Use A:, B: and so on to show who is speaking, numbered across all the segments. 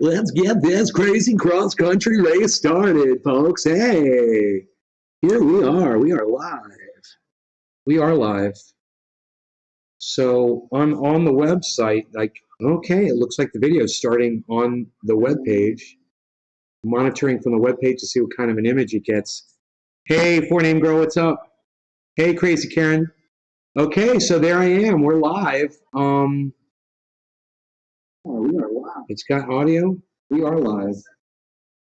A: Let's get this crazy cross country race started, folks. Hey, here we are. We are live. We are live. So on the website, like, okay, it looks like the video is starting on the web page. Monitoring from the web page to see what kind of an image it gets. Hey, four name girl, what's up? Hey, crazy Karen. Okay, so there I am. We're live. Oh, we are live. It's got audio. We are live. It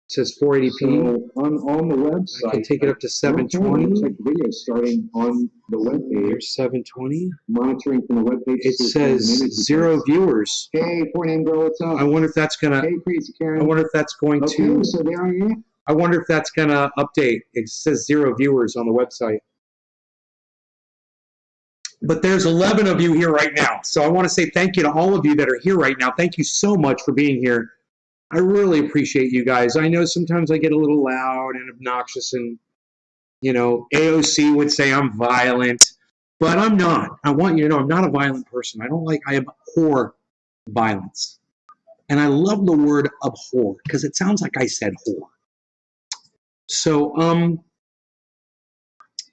A: says 480p. So on the website, I can take it up to 720. Looks like the video starting on the web page. 720. Monitoring from the web page. It says 0 viewers. Hey, four name girl, what's up? I wonder if that's gonna. Hey, crazy Karen. I wonder if that's going to. So there I am. I wonder if that's gonna update. It says 0 viewers on the website. But there's 11 of you here right now. So I want to say thank you to all of you that are here right now. Thank you so much for being here. I really appreciate you guys. I know sometimes I get a little loud and obnoxious and, you know, AOC would say I'm violent, but I'm not. I want you to know I'm not a violent person. I abhor violence. And I love the word abhor because it sounds like I said whore. So,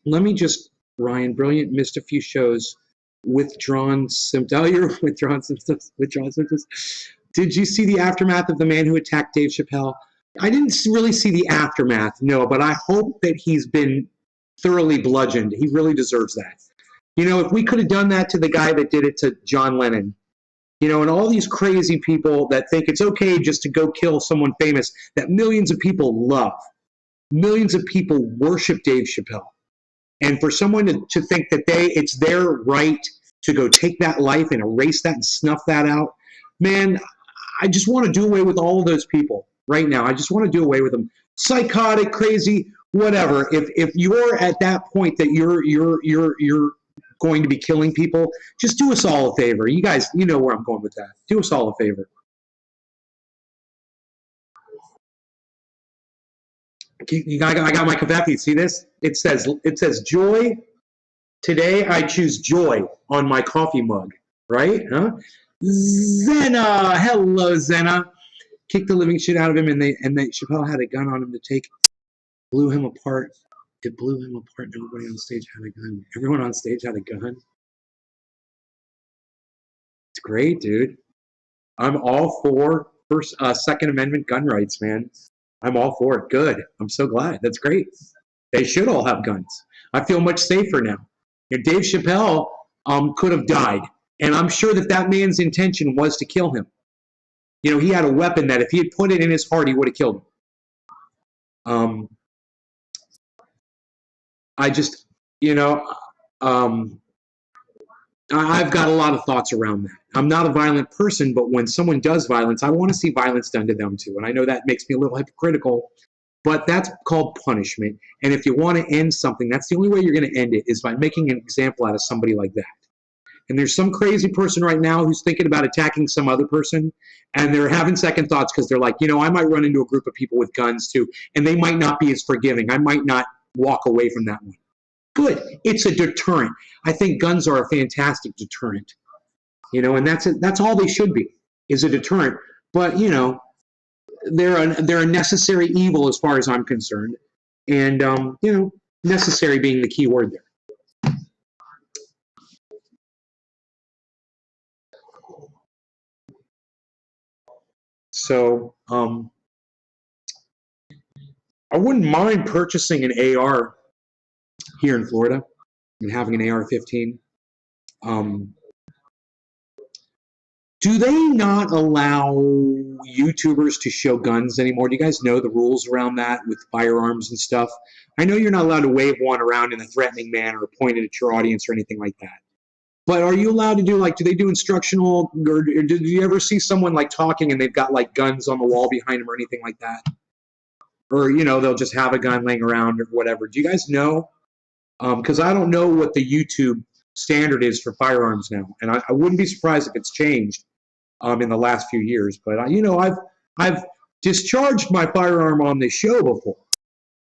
A: let me just, Ryan, brilliant, missed a few shows. Withdrawn symptoms. Oh, you're withdrawn symptoms. Withdrawn symptoms. Did you see the aftermath of the man who attacked Dave Chappelle? I didn't really see the aftermath, no, but I hope that he's been thoroughly bludgeoned. He really deserves that. You know, if we could have done that to the guy that did it to John Lennon, you know, and all these crazy people that think it's okay just to go kill someone famous that millions of people love. Millions of people worship Dave Chappelle. And for someone to think that it's their right to go take that life and erase that and snuff that out, man, I just want to do away with all of those people right now. I just want to do away with them. Psychotic, crazy, whatever. If you're at that point that you're going to be killing people, just do us all a favor. You guys, you know where I'm going with that. Do us all a favor. I got my Kavepi. See this? It says joy. Today I choose joy on my coffee mug. Right? Huh? Zena, hello Zena. Kicked the living shit out of him, and Chappelle had a gun on him to take. Blew him apart. It blew him apart. Everybody on stage had a gun. Everyone on stage had a gun. It's great, dude. I'm all for Second Amendment gun rights, man. I'm all for it. Good. I'm so glad. That's great. They should all have guns. I feel much safer now. And Dave Chappelle could have died. And I'm sure that man's intention was to kill him. You know, he had a weapon that if he had put it in his heart, he would have killed him. I just, you know, I've got a lot of thoughts around that. I'm not a violent person, but when someone does violence, I want to see violence done to them too. And I know that makes me a little hypocritical, but that's called punishment. And if you want to end something, that's the only way you're going to end it is by making an example out of somebody like that. And there's some crazy person right now who's thinking about attacking some other person, and they're having second thoughts because they're like, you know, I might run into a group of people with guns too, and they might not be as forgiving. I might not walk away from that one. Good. It's a deterrent. I think guns are a fantastic deterrent. You know, and that's all they should be, is a deterrent. But, you know, they're a necessary evil as far as I'm concerned. And, you know, necessary being the key word there. So, I wouldn't mind purchasing an AR here in Florida and having an AR-15. Do they not allow YouTubers to show guns anymore? Do you guys know the rules around that with firearms and stuff? I know you're not allowed to wave one around in a threatening manner or point it at your audience or anything like that. But are you allowed to do, like, do they do instructional, or did you ever see someone, like, talking and they've got, like, guns on the wall behind them or anything like that? Or, you know, they'll just have a gun laying around or whatever. Do you guys know? Because I don't know what the YouTube standard is for firearms now. And I wouldn't be surprised if it's changed in the last few years. But, you know, I've discharged my firearm on this show before.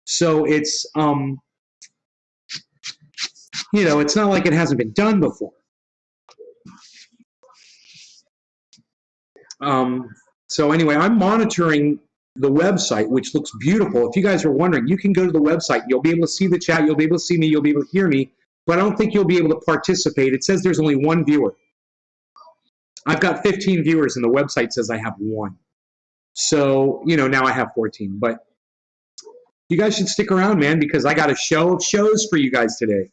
A: So it's, you know, it's not like it hasn't been done before. So anyway, I'm monitoring the website, which looks beautiful. If you guys are wondering, you can go to the website. You'll be able to see the chat. You'll be able to see me. You'll be able to hear me. But I don't think you'll be able to participate. It says there's only one viewer. I've got 15 viewers, and the website says I have one. So, now I have 14. But you guys should stick around, man, because I got a show of shows for you guys today.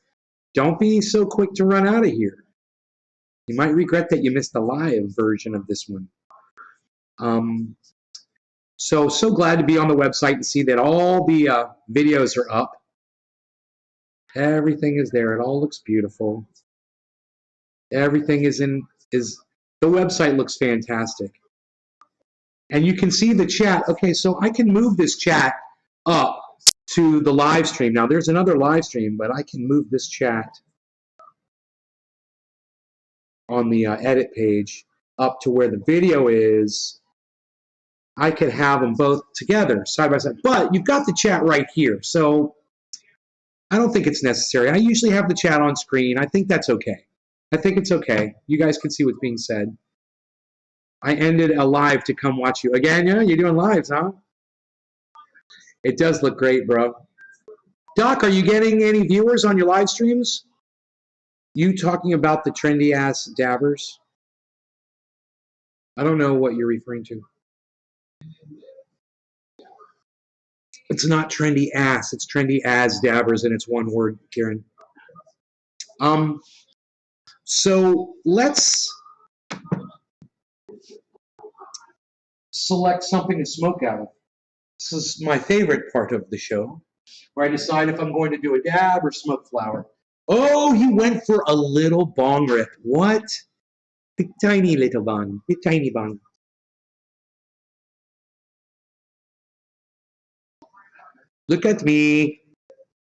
A: Don't be so quick to run out of here. You might regret that you missed the live version of this one. So glad to be on the website and see that all the videos are up. Everything is there. It all looks beautiful. Everything the website looks fantastic. And you can see the chat. Okay, so I can move this chat up to the live stream. Now there's another live stream, but I can move this chat on the edit page up to where the video is. I could have them both together, side by side. But you've got the chat right here, so I don't think it's necessary. I usually have the chat on screen. I think that's okay. I think it's okay. You guys can see what's being said. I ended a live to come watch you. Again, yeah? You're doing lives, huh? It does look great, bro. Doc, are you getting any viewers on your live streams? You talking about the trendy-ass dabbers? I don't know what you're referring to. It's not trendy ass. It's trendy as dabbers, and it's one word, Karen. So let's select something to smoke out of. This is my favorite part of the show, where I decide if I'm going to do a dab or smoke flower. Oh, he went for a little bong rip. What? The tiny little bong. The tiny bong. Look at me.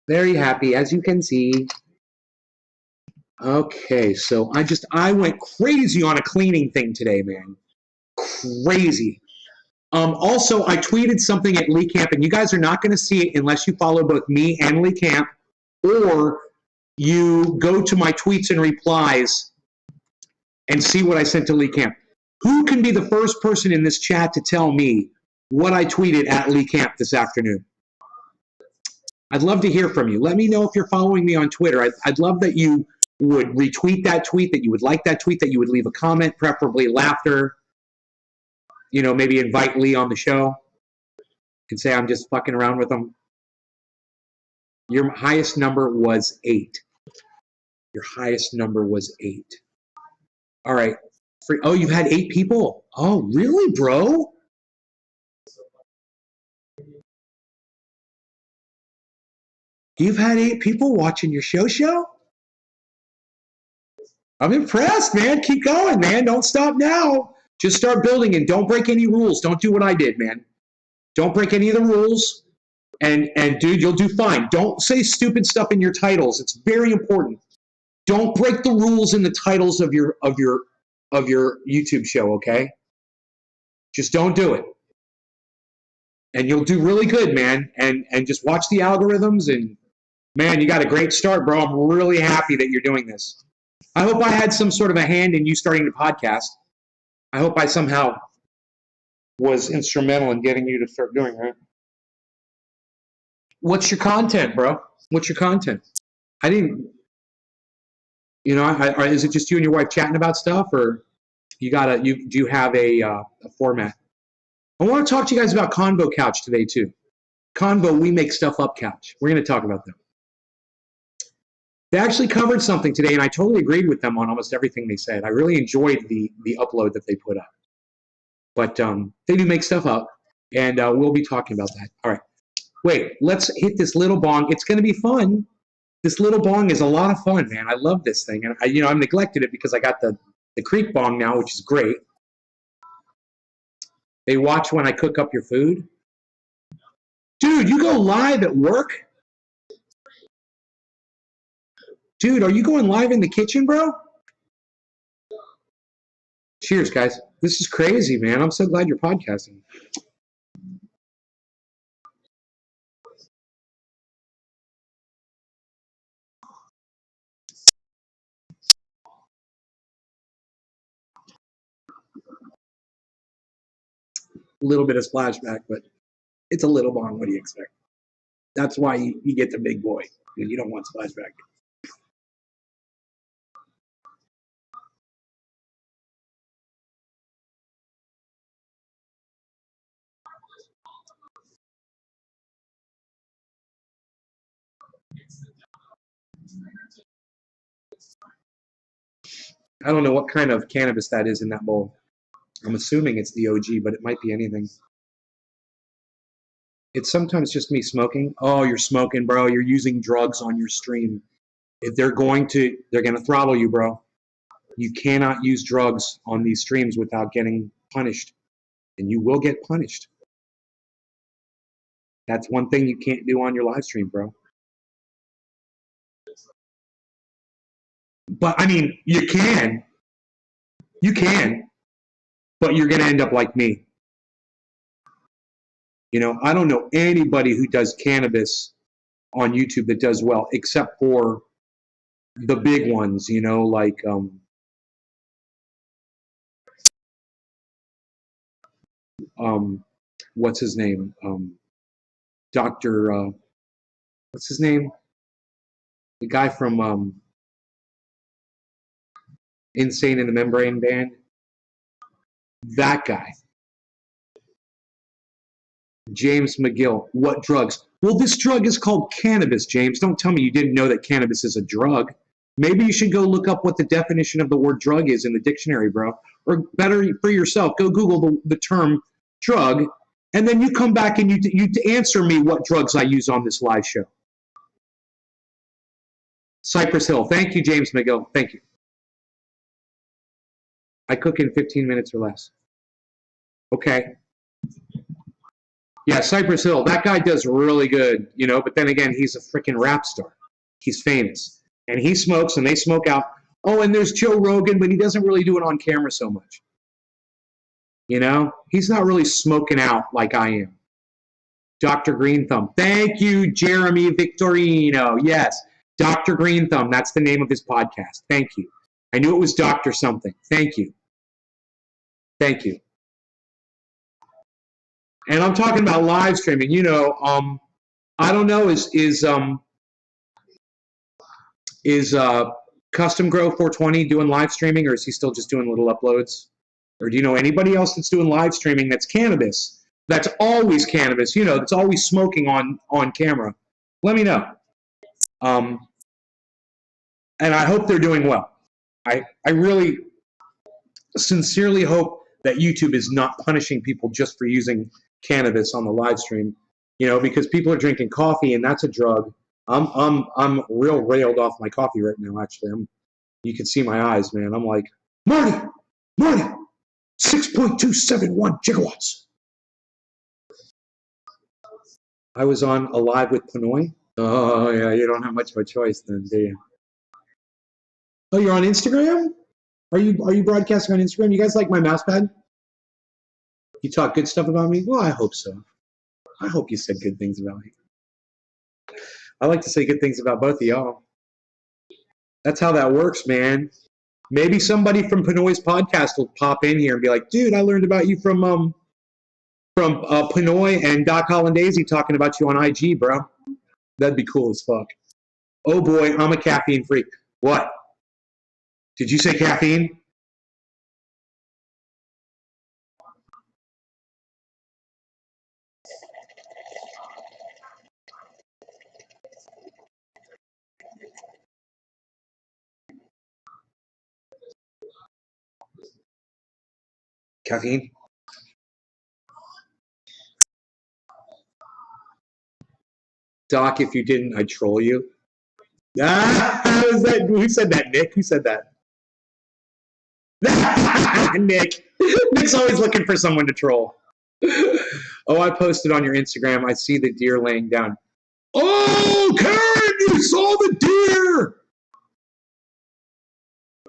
A: Very happy, as you can see. Okay, so I went crazy on a cleaning thing today, man. Crazy. Also, I tweeted something at Lee Camp, and you guys are not going to see it unless you follow both me and Lee Camp, or you go to my tweets and replies and see what I sent to Lee Camp. Who can be the first person in this chat to tell me what I tweeted at Lee Camp this afternoon? I'd love to hear from you. Let me know if you're following me on Twitter. I'd love that you would retweet that tweet, that you would like that tweet, that you would leave a comment, preferably laughter. Maybe invite Lee on the show and say I'm just fucking around with him. Your highest number was 8. Your highest number was 8. All right. Oh, you've had 8 people? Oh, really, bro? You've had 8 people watching your show? I'm impressed, man. Keep going, man. Don't stop now. Just start building and don't break any rules. Don't do what I did, man. Don't break any of the rules. And dude, you'll do fine. Don't say stupid stuff in your titles. It's very important. Don't break the rules in the titles of your YouTube show, okay? Just don't do it. And you'll do really good, man. And just watch the algorithms, and man, you got a great start, bro. I'm really happy that you're doing this. I hope I had some sort of a hand in you starting the podcast. I hope I somehow was instrumental in getting you to start doing that. What's your content, bro? What's your content? I didn't, is it just you and your wife chatting about stuff, or do you have a format? I want to talk to you guys about Convo Couch today too. Convo, we make stuff up couch. We're going to talk about them. They actually covered something today, and I totally agreed with them on almost everything they said. I really enjoyed the upload that they put up. But they do make stuff up, and we'll be talking about that. All right. Wait, let's hit this little bong. It's going to be fun. This little bong is a lot of fun, man. I love this thing. And I've neglected it because I got the Creek bong now, which is great. They watch when I cook up your food. Dude, you go live at work? Dude, are you going live in the kitchen, bro? Cheers, guys. This is crazy, man. I'm so glad you're podcasting. A little bit of splashback, but it's a little bong. What do you expect? That's why you get the big boy, because you don't want splashback. I don't know what kind of cannabis that is in that bowl. I'm assuming it's the OG, but it might be anything. It's sometimes just me smoking. Oh, you're smoking, bro. You're using drugs on your stream. If they're going to throttle you, bro. You cannot use drugs on these streams without getting punished. And you will get punished. That's one thing you can't do on your live stream, bro. But, I mean, you can. You can. But you're going to end up like me. You know, I don't know anybody who does cannabis on YouTube that does well, except for the big ones, you know, like what's his name? Dr. What's his name? The guy from Insane in the Membrane Band. That guy. James McGill. What drugs? Well, this drug is called cannabis, James. Don't tell me you didn't know that cannabis is a drug. Maybe you should go look up what the definition of the word drug is in the dictionary, bro. Or better for yourself, go Google the term drug, and then you come back and you answer me what drugs I use on this live show. Cypress Hill. Thank you, James McGill. Thank you. I cook in 15 minutes or less. Okay. Yeah, Cypress Hill. That guy does really good, you know, but then again, he's a freaking rap star. He's famous. And he smokes and they smoke out. Oh, and there's Joe Rogan, but he doesn't really do it on camera so much. You know, he's not really smoking out like I am. Dr. Green Thumb. Thank you, Jeremy Victorino. Yes, Dr. Green Thumb. That's the name of his podcast. Thank you. I knew it was Dr. something. Thank you. Thank you. And I'm talking about live streaming. You know, I don't know, is Custom Grow 420 doing live streaming, or is he still just doing little uploads? Or do you know anybody else that's doing live streaming that's cannabis? That's always cannabis, you know, that's always smoking on camera. Let me know. And I hope they're doing well. I really sincerely hope that YouTube is not punishing people just for using cannabis on the live stream, you know, because people are drinking coffee and that's a drug. I'm real railed off my coffee right now. Actually, you can see my eyes, man. I'm like, Marty, 6.271 gigawatts. I was on a live with Pinoy. Oh yeah, you don't have much of a choice then, do you? Oh, you're on Instagram? Are you broadcasting on Instagram? You guys like my mouse pad? You talk good stuff about me? Well, I hope so. I hope you said good things about me. I like to say good things about both of y'all. That's how that works, man. Maybe somebody from Pinoy's podcast will pop in here and be like, dude, I learned about you from Pinoy and Doc Hollandaise talking about you on IG, bro. That'd be cool as fuck. Oh boy, I'm a caffeine freak. What? Did you say caffeine? Caffeine? Doc, if you didn't, I'd troll you. Who said that, Nick? Who said that? Nick. Nick's always looking for someone to troll. Oh, I posted on your Instagram. I see the deer laying down. Oh, Karen, you saw the deer.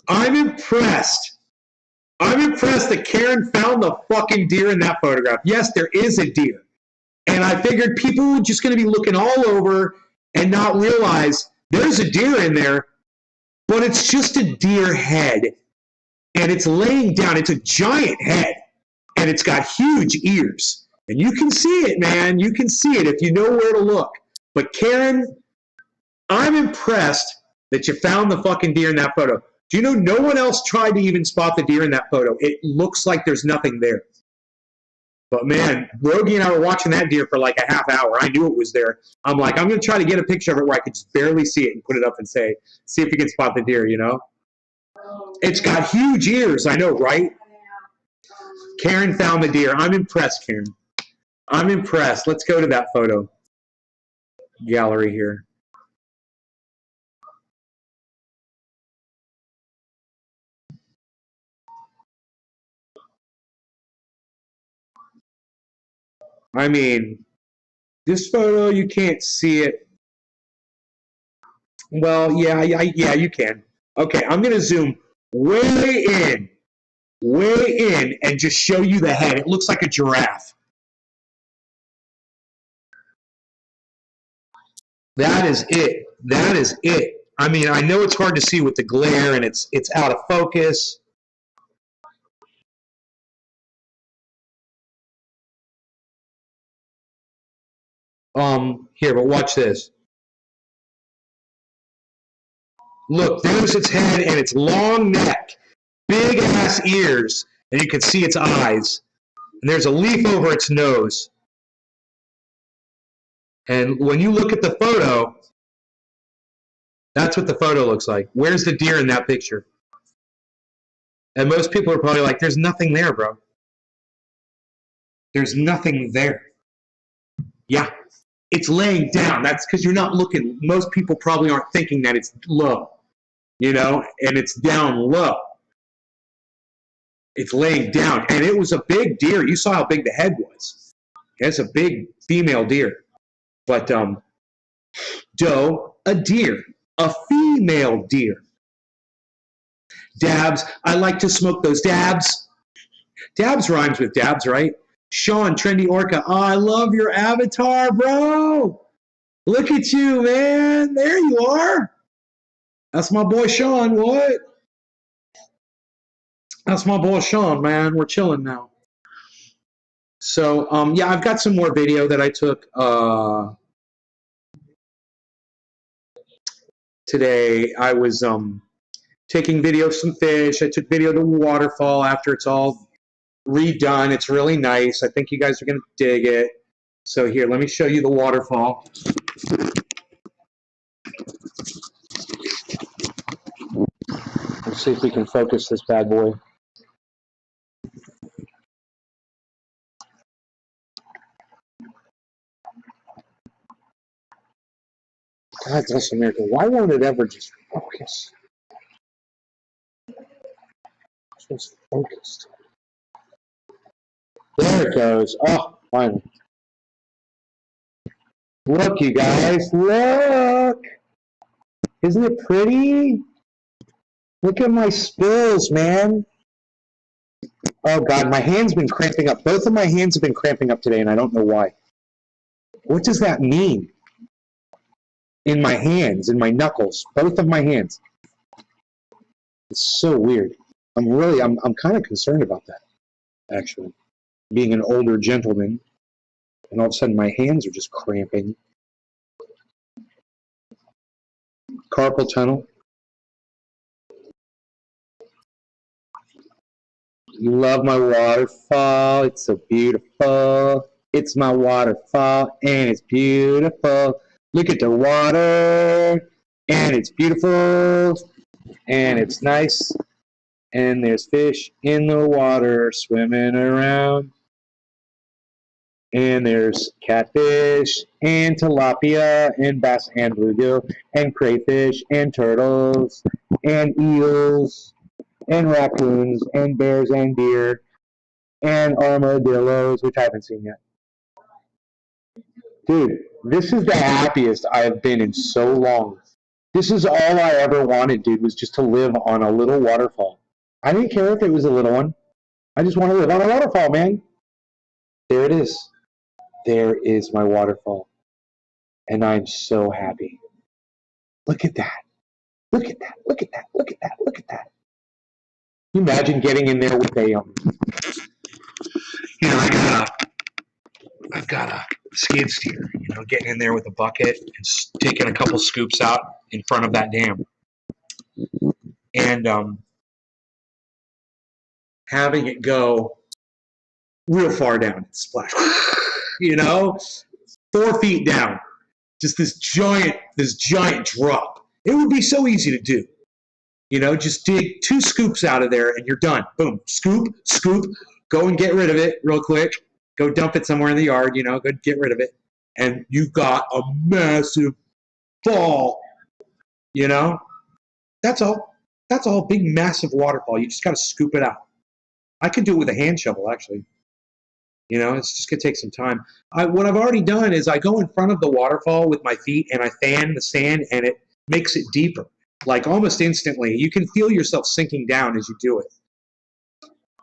A: I'm impressed. I'm impressed that Karen found the fucking deer in that photograph. Yes, there is a deer. And I figured people were just going to be looking all over and not realize there's a deer in there, but it's just a deer head. And it's laying down. It's a giant head. and it's got huge ears. And you can see it, man. You can see it if you know where to look. But Karen, I'm impressed that you found the fucking deer in that photo. Do you know no one else tried to even spot the deer in that photo? It looks like there's nothing there. But man, Rogie and I were watching that deer for like a half hour. I knew it was there. I'm like, I'm going to try to get a picture of it where I could just barely see it and put it up and say, see if you can spot the deer, you know? It's got huge ears, I know, right? Karen found the deer. I'm impressed, Karen. I'm impressed. Let's go to that photo gallery here. I mean, this photo, you can't see it. Well, yeah, you can. Okay, I'm going to zoom way in, and just show you the head. It looks like a giraffe. That is it. That is it. I mean, I know it's hard to see with the glare, and it's out of focus. Here, but watch this. Look, there's its head and its long neck, big ass ears, and you can see its eyes. And there's a leaf over its nose. And when you look at the photo, that's what the photo looks like. Where's the deer in that picture? And most people are probably like, there's nothing there, bro. There's nothing there. Yeah, it's laying down. That's because you're not looking. Most people probably aren't thinking that it's low, you know, and it's down low. It's laying down. And it was a big deer. You saw how big the head was. It's a big female deer. But doe, a deer, a female deer. Dabs, I like to smoke those dabs. Dabs rhymes with dabs, right? Sean, Trendy Orca, oh, I love your avatar, bro. Look at you, man. There you are. That's my boy Sean. What? That's my boy Sean, man. We're chilling now. So, yeah, I've got some more video that I took today. I was taking video of some fish. I took video of the waterfall after it's all redone. It's really nice. I think you guys are going to dig it. So here, let me show you the waterfall. Let's see if we can focus this bad boy. God bless America. Why won't it ever just focus? It's just focused. There it goes. Oh, finally. Look, you guys. Look. Isn't it pretty? Look at my spills, man. Oh, God. My hand's been cramping up. Both of my hands have been cramping up today, and I don't know why. What does that mean? In my hands, in my knuckles. Both of my hands. It's so weird. I'm kind of concerned about that, actually. Being an older gentleman, and all of a sudden my hands are just cramping. Carpal tunnel. You love my waterfall. It's so beautiful. It's my waterfall, and it's beautiful. Look at the water, and it's beautiful, and it's nice. And there's fish in the water swimming around. And there's catfish and tilapia and bass and bluegill and crayfish and turtles and eels and raccoons and bears and deer and armadillos, which I haven't seen yet. Dude, this is the happiest I have been in so long. This is all I ever wanted, dude, was just to live on a little waterfall. I didn't care if it was a little one. I just want to live on a waterfall, man. There it is. There is my waterfall. And I'm so happy. Look at that. Look at that. Look at that. Look at that. Look at that. Can you imagine getting in there with a you know, I've got a skid steer, you know, getting in there with a bucket and taking a couple scoops out in front of that dam. And having it go real far down, splash, you know, 4 feet down, just this giant drop. It would be so easy to do, you know, just dig 2 scoops out of there and you're done. Boom, scoop, go and get rid of it real quick. Go dump it somewhere in the yard, you know, go get rid of it. And you've got a massive fall, you know. That's all. That's all. Big, massive waterfall. You just got to scoop it out. I could do it with a hand shovel, actually. You know, it's just going to take some time. What I've already done is I go in front of the waterfall with my feet and I fan the sand and it makes it deeper, like almost instantly. You can feel yourself sinking down as you do it.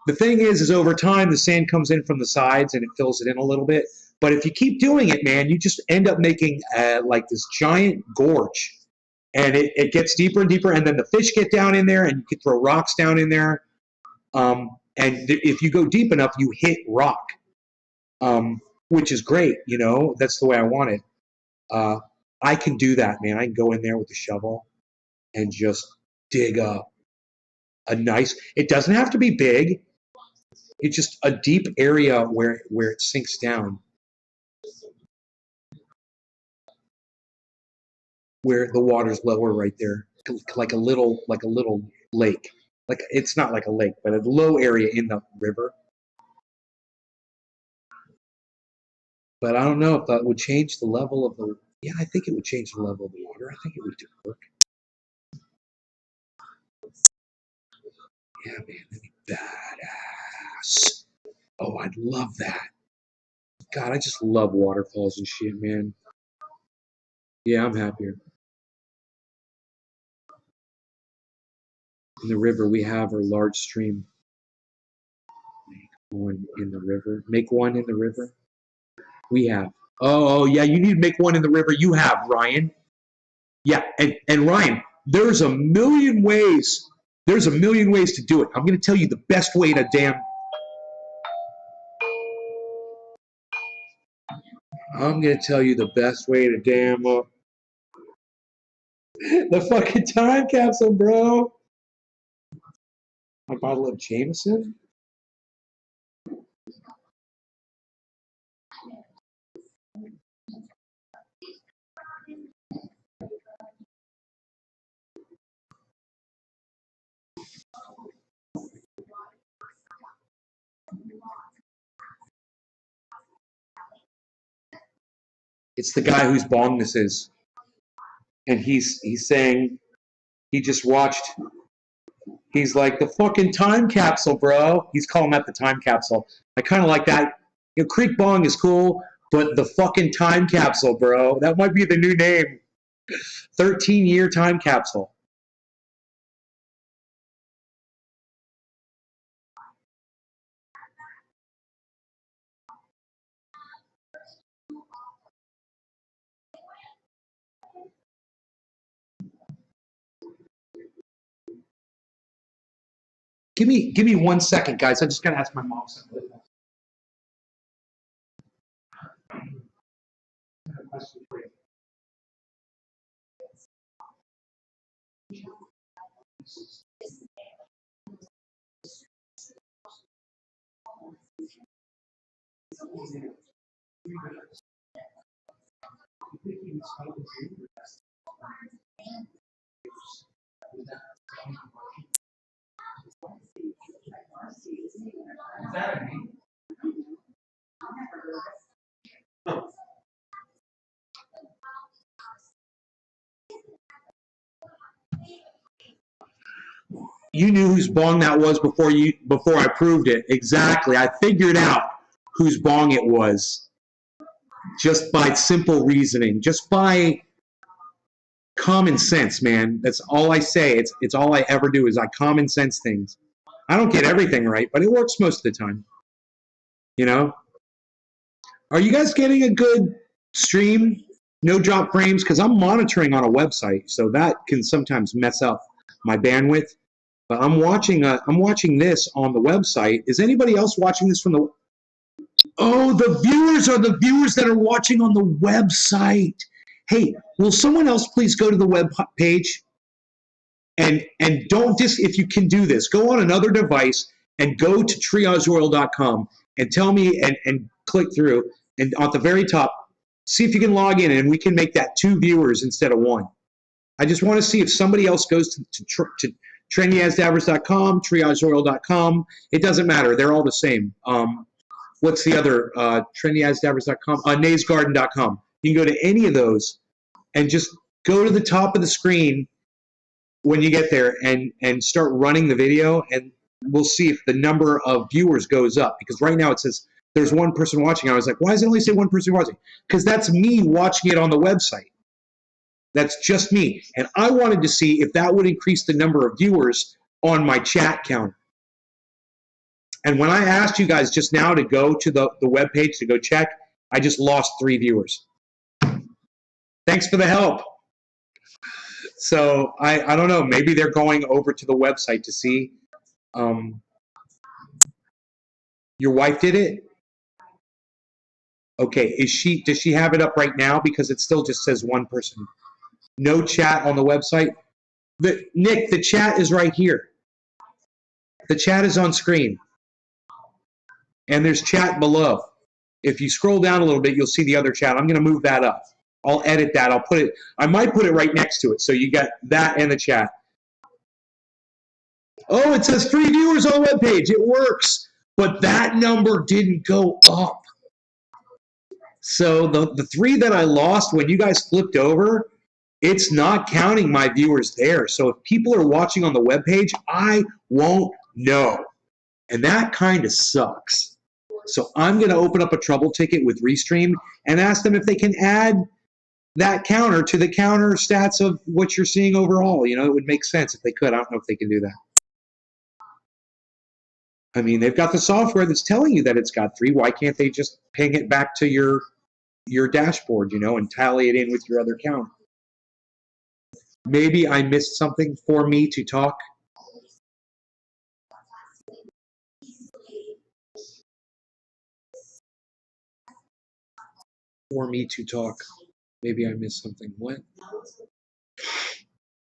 A: The thing is over time, the sand comes in from the sides and it fills it in a little bit. But if you keep doing it, man, you just end up making like this giant gorge. And it gets deeper and deeper, and then the fish get down in there, and you can throw rocks down in there. And if you go deep enough, you hit rock, which is great. You know, that's the way I want it. I can do that, man. I can go in there with the shovel and just dig up a nice. It doesn't have to be big. It's just a deep area where it sinks down, where the water's lower right there, like a little lake. Like it's not like a lake, but a low area in the river. But I don't know if that would change the level of the. Yeah, I think it would change the level of the water. I think it would do work. Yeah, man, that'd be badass. Oh, I'd love that. God, I just love waterfalls and shit, man. Yeah, I'm happier. In the river, we have our large stream. Make one in the river. Make one in the river. We have. Oh, yeah, you need to make one in the river. You have, Ryan. Yeah, and Ryan, there's a million ways. There's a million ways to do it. I'm going to tell you the best way to dam. I'm going to tell you the best way to dam up the fucking time capsule, bro. My bottle of Jameson. It's the guy whose bong this is, and he's saying he just watched. He's like the fucking time capsule, bro. He's calling that the time capsule. I kind of like that. You know, Creek Bong is cool, but the fucking time capsule, bro. That might be the new name. 13-year time capsule. Give me 1 second, guys. I just gotta ask my mom something. You knew whose bong that was before I proved it. Exactly. I figured out whose bong it was just by simple reasoning, just by common sense, man. That's all I say. It's all I ever do is I common sense things. I don't get everything right, but it works most of the time. You know? Are you guys getting a good stream? No drop frames? Because I'm monitoring on a website, so that can sometimes mess up my bandwidth. But I'm watching this on the website. Is anybody else watching this from the? Oh, the viewers are the viewers that are watching on the website. Hey, will someone else please go to the web page and don't if you can do this, go on another device and go to triageroyal.com and tell me and click through and at the very top, see if you can log in and we can make that 2 viewers instead of 1. I just want to see if somebody else goes to trendyasdabbers.com, triageroyal.com. It doesn't matter. They're all the same. What's the other? Trendyasdabbers.com, naysgarden.com. You can go to any of those and just go to the top of the screen when you get there and start running the video, and we'll see if the number of viewers goes up. Because right now it says there's 1 person watching. I was like, why does it only say 1 person watching? Because that's me watching it on the website. That's just me. And I wanted to see if that would increase the number of viewers on my chat counter. And when I asked you guys just now to go to the web page to go check, I just lost 3 viewers. Thanks for the help. So I don't know. Maybe they're going over to the website to see. Your wife did it? Okay. Does she have it up right now? Because it still just says 1 person. No chat on the website. Nick, the chat is right here. The chat is on screen. And there's chat below. If you scroll down a little bit, you'll see the other chat. I'm going to move that up. I'll edit that. I might put it right next to it. So you got that and the chat. Oh, it says 3 viewers on the webpage. It works. But that number didn't go up. So the 3 that I lost when you guys flipped over, it's not counting my viewers there. So if people are watching on the webpage, I won't know. And that kind of sucks. So I'm going to open up a trouble ticket with Restream and ask them if they can add that counter to the counter stats of what you're seeing overall. You know, it would make sense if they could. I don't know if they can do that. I mean, they've got the software that's telling you that it's got 3. Why can't they just ping it back to your dashboard, you know, and tally it in with your other count? Maybe I missed something for me to talk. For me to talk. Maybe I missed something. What? I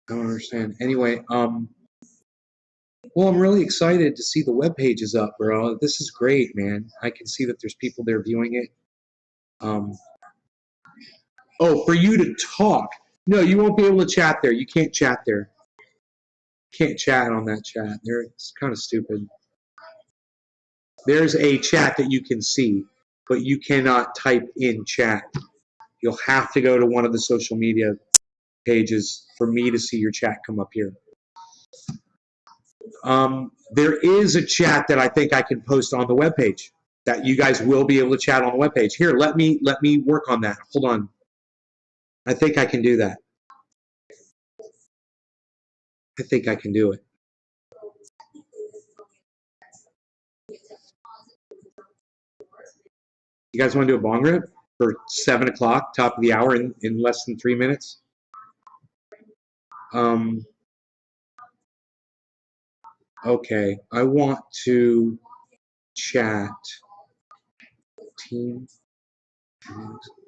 A: don't understand. Anyway, well, I'm really excited to see the web page is up, bro. This is great, man. I can see that there's people there viewing it. Oh, for you to talk. No, you won't be able to chat there. You can't chat there. Can't chat on that chat. It's kind of stupid. There's a chat that you can see, but you cannot type in chat. You'll have to go to one of the social media pages for me to see your chat come up here. There is a chat that I think I can post on the webpage that you guys will be able to chat on the webpage. Here, let me work on that. Hold on. I think I can do that. I think I can do it. You guys want to do a bong rip for 7 o'clock, top of the hour, in less than 3 minutes? Okay, I want to chat team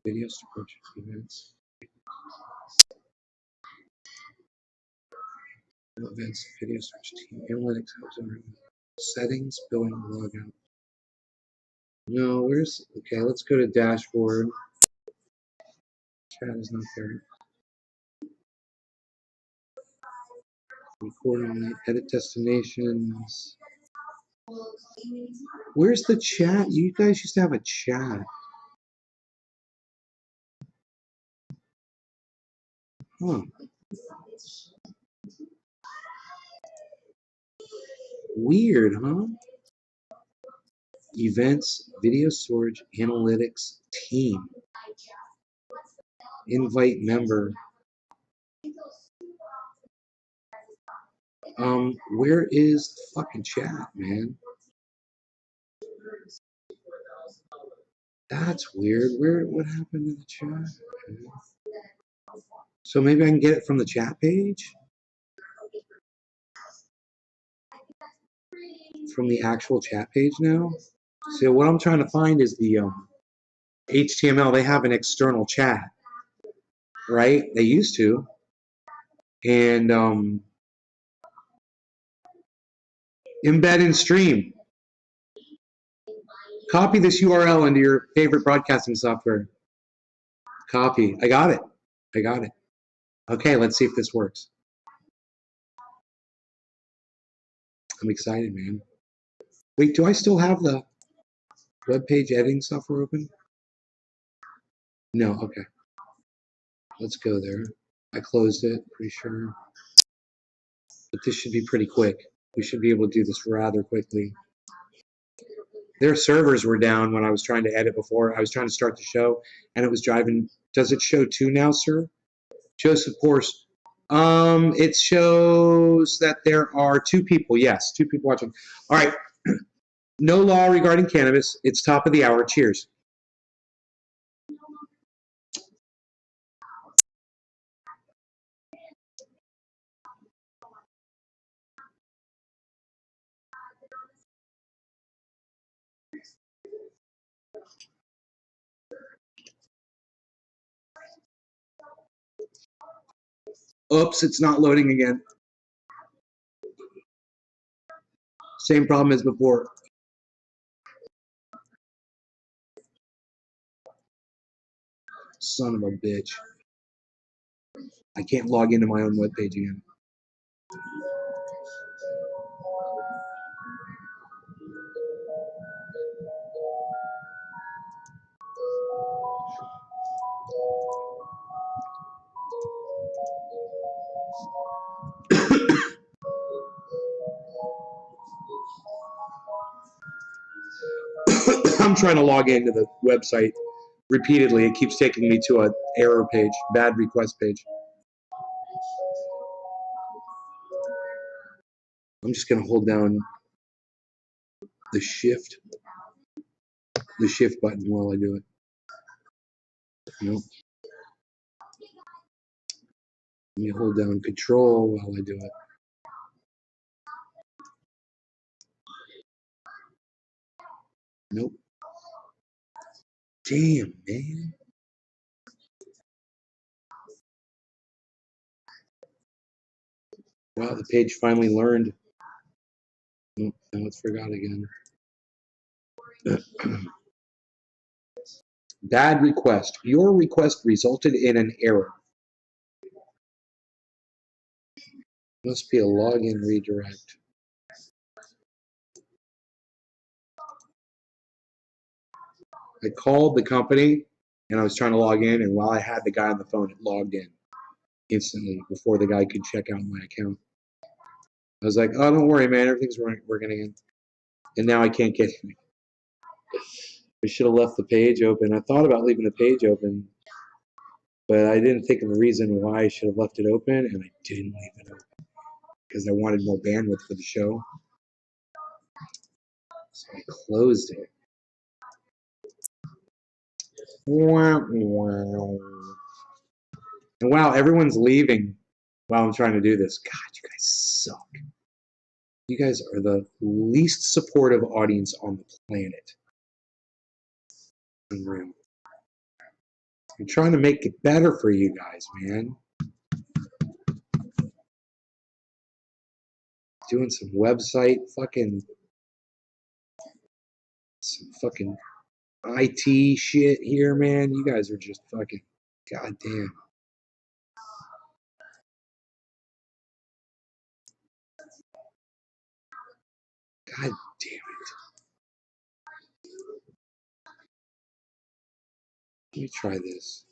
A: video storage events. Events, video storage team analytics, settings, billing, logout. No, where's, okay, let's go to dashboard. Chat is not there. Recording, edit destinations. Where's the chat? You guys used to have a chat. Huh. Weird, huh? Events, video storage, analytics, team. Invite member. Where is the fucking chat, man? That's weird. What happened to the chat? So maybe I can get it from the chat page? From the actual chat page now? So what I'm trying to find is the HTML. They have an external chat, right? They used to, and embed in stream. Copy this URL into your favorite broadcasting software. Copy. I got it. I got it. Okay, let's see if this works. I'm excited, man. Wait, do I still have the web page editing software open? No, okay. Let's go there. I closed it, pretty sure. But this should be pretty quick. We should be able to do this rather quickly. Their servers were down when I was trying to edit before. I was trying to start the show, and it was driving. Does it show 2 now, sir? Joseph Horst. It shows that there are 2 people. Yes, 2 people watching. All right. No law regarding cannabis. It's top of the hour. Cheers. Oops, it's not loading again. Same problem as before. Son of a bitch. I can't log into my own webpage again. I'm trying to log into the website repeatedly. It keeps taking me to an error page, bad request page. I'm just going to hold down the shift button while I do it. Nope. Let me hold down control while I do it. Nope. Damn, man. Wow, the page finally learned. Oh, now it's forgot again. Bad request. Your request resulted in an error. Must be a login redirect. I called the company and I was trying to log in, and while I had the guy on the phone, it logged in instantly before the guy could check out my account. I was like, oh, don't worry, man. Everything's working again. And now I can't get in. I should have left the page open. I thought about leaving the page open, but I didn't think of a reason why I should have left it open, and I didn't leave it open because I wanted more bandwidth for the show. So I closed it. Wow, wow. And wow, everyone's leaving while I'm trying to do this. God, you guys suck. You guys are the least supportive audience on the planet. Unreal. I'm trying to make it better for you guys, man. Doing some website some fucking IT shit here, man. You guys are just fucking goddamn. God damn it. Let me try this.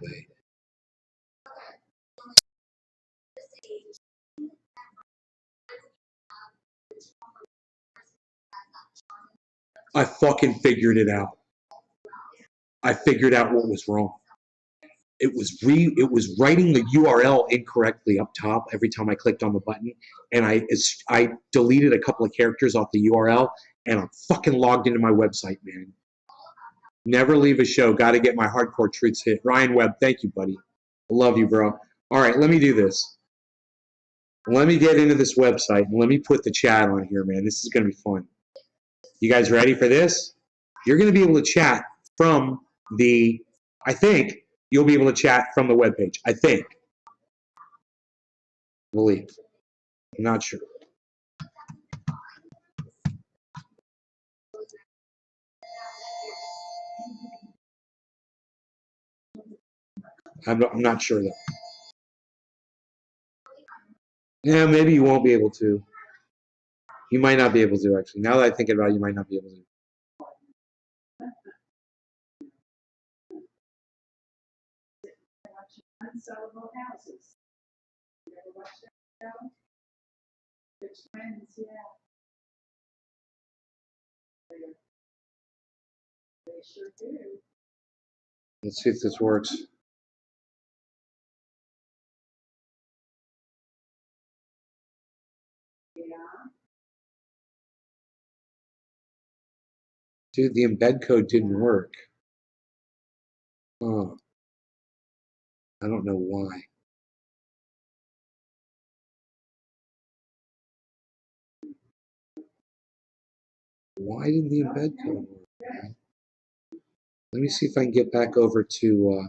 A: Wait. I fucking figured it out. I figured out what was wrong. It was writing the URL incorrectly up top every time I clicked on the button, and I deleted a couple of characters off the URL, and I'm fucking logged into my website, man. Never leave a show. Got to get my hardcore truths hit. Ryan Webb, thank you, buddy. I love you, bro. All right, let me do this. Let me get into this website and let me put the chat on here, man. This is going to be fun. You guys ready for this? You're going to be able to chat from I think you'll be able to chat from the webpage. I think. Believe. I'm not sure. I'm not sure, though. Yeah, maybe you won't be able to. You might not be able to, actually. Now that I think about it, you might not be able to. Unsellable houses. You ever watch that show? Rich Friends, yeah. They sure do. Let's see if this works. Yeah. Dude, the embed code didn't work. Oh. I don't know why. Why didn't the embed code work, man? Let me see if I can get back over to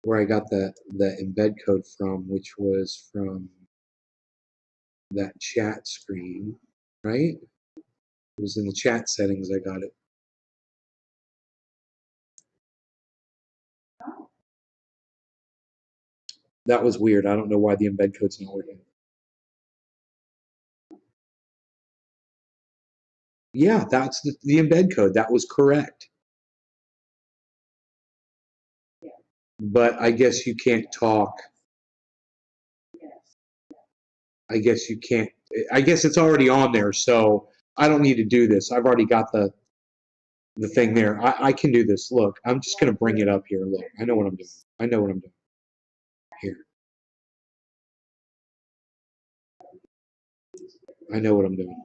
A: where I got the embed code from, which was from that chat screen, right? It was in the chat settings I got it. That was weird. I don't know why the embed code's not working. Yeah, that's the embed code. That was correct. But I guess you can't talk. I guess you can't. I guess it's already on there, so I don't need to do this. I've already got the thing there. I can do this. Look, I'm just going to bring it up here. Look, I know what I'm doing. I know what I'm doing. Here. I know what I'm doing.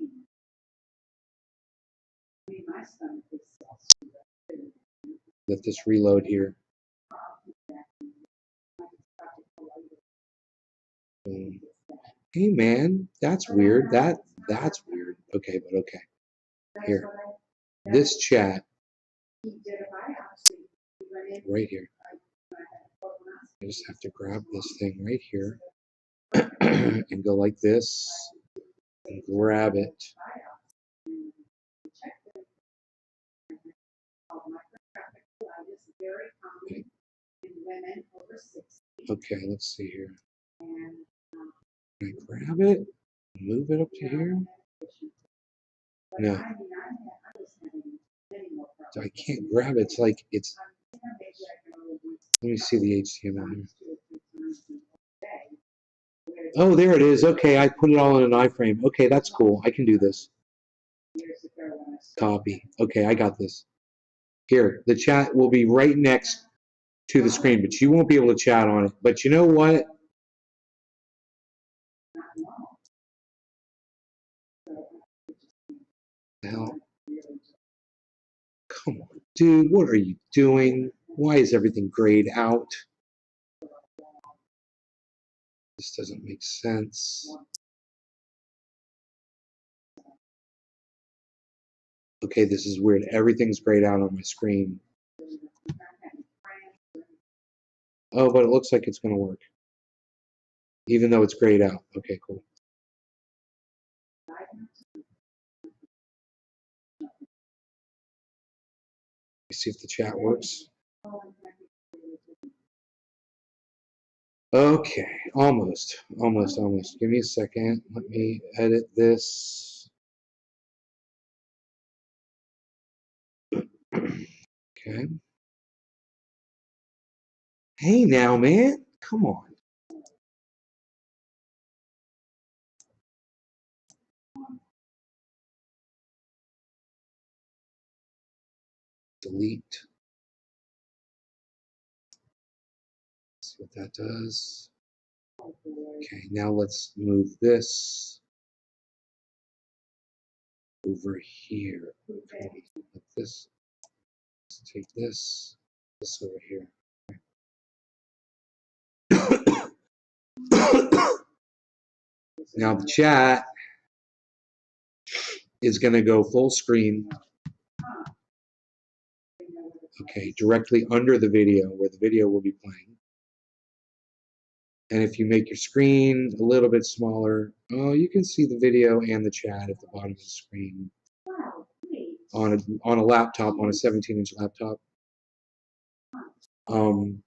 A: Let this reload here. Hey man, that's weird. That's weird. Okay, but okay. Here. This chat right here. I just have to grab this thing right here and go like this and grab it. Okay, let's see here. Can I grab it? Move it up to here? No. So I can't grab it. It's like it's. Let me see the HTML here. Oh, there it is. Okay, I put it all in an iframe. Okay, that's cool. I can do this. Copy. Okay, I got this. Here, the chat will be right next to the screen, but you won't be able to chat on it. But you know what? Hell. Come on, dude. What are you doing? Why is everything grayed out? This doesn't make sense. Okay, this is weird. Everything's grayed out on my screen. Oh, but it looks like it's going to work. Even though it's grayed out. Okay, cool. Let's see if the chat works. Okay, almost. Give me a second. Let me edit this. Okay. Hey now, man. Come on. delete. See what that does. Okay, now let's move this over here. Okay, like this. Let's take this over here. Now the chat is going to go full screen. Okay, directly under the video where the video will be playing. And if you make your screen a little bit smaller, oh, you can see the video and the chat at the bottom of the screen. On a laptop, on a 17-inch laptop. The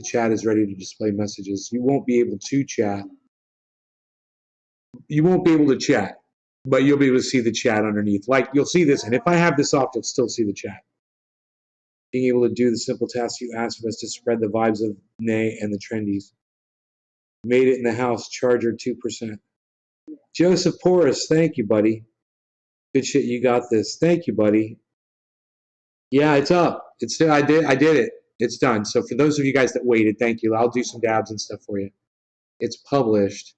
A: chat is ready to display messages. You won't be able to chat. You won't be able to chat, but you'll be able to see the chat underneath. Like, you'll see this, and if I have this off, you'll still see the chat. Being able to do the simple tasks you asked of us to spread the vibes of Nay and the trendies. Made it in the house, charger 2%. Joseph Porras, thank you, buddy. Good shit, you got this. Thank you, buddy. Yeah, it's up. I did it. It's done. So for those of you guys that waited, thank you. I'll do some dabs and stuff for you. It's published.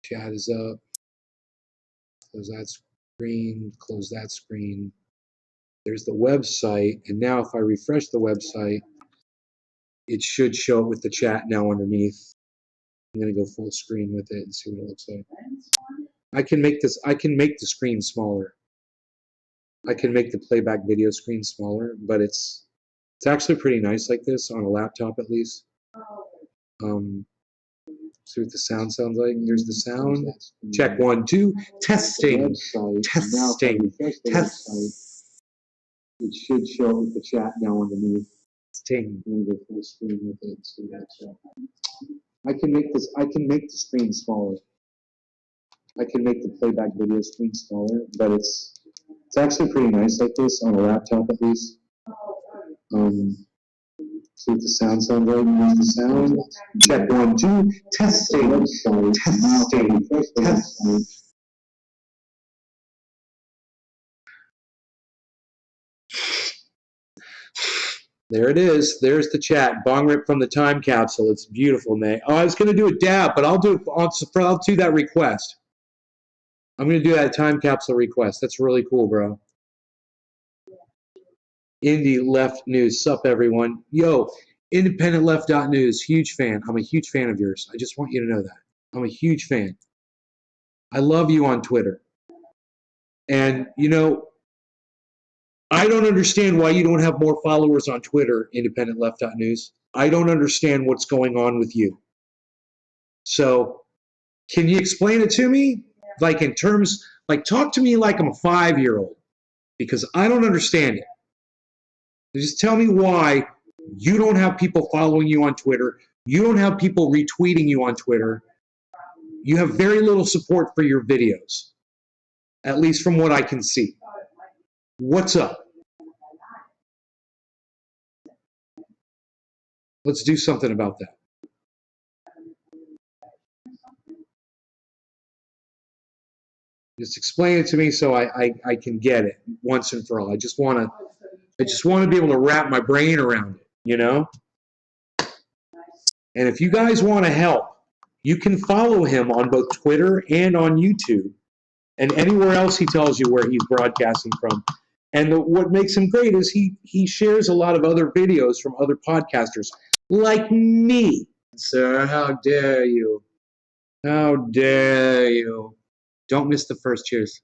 A: Chat is up. Close that screen. Close that screen. There's the website. And now if I refresh the website, it should show it with the chat now underneath. I'm going to go full screen with it and see what it looks like. I can make the screen smaller. I can make the playback video screen smaller, but it's actually pretty nice like this on a laptop at least. See what the sound sounds like. There's the sound. Check 1, 2. Testing. Testing. Test. It should show with the chat now underneath. Testing. I'm going to go full screen with it. See that chat. I can make the screen smaller. I can make the playback video screen smaller, but it's actually pretty nice like this on a laptop at least. See what the sound sounds like. There's the sound. Check 1, 2. Testing. Testing. Testing. There it is. There's the chat. Bong rip from the time capsule. It's beautiful, Nay. Oh, I was going to do a dab, but I'll do that request. I'm going to do that time capsule request. That's really cool, bro. Indie Left News. Sup, everyone. Yo, IndependentLeft.news. Huge fan. I'm a huge fan of yours. I just want you to know that. I'm a huge fan. I love you on Twitter. And, you know, I don't understand why you don't have more followers on Twitter, IndependentLeft.news. I don't understand what's going on with you. So, can you explain it to me? Like in terms, like talk to me like I'm a 5-year-old, because I don't understand it. Just tell me why you don't have people following you on Twitter. You don't have people retweeting you on Twitter. You have very little support for your videos, at least from what I can see. What's up? Let's do something about that. Just explain it to me so I can get it once and for all. I just want to be able to wrap my brain around it, you know? And if you guys want to help, you can follow him on both Twitter and on YouTube and anywhere else he tells you where he's broadcasting from. And what makes him great is he shares a lot of other videos from other podcasters like me. Sir, how dare you? How dare you? Don't miss the first cheers.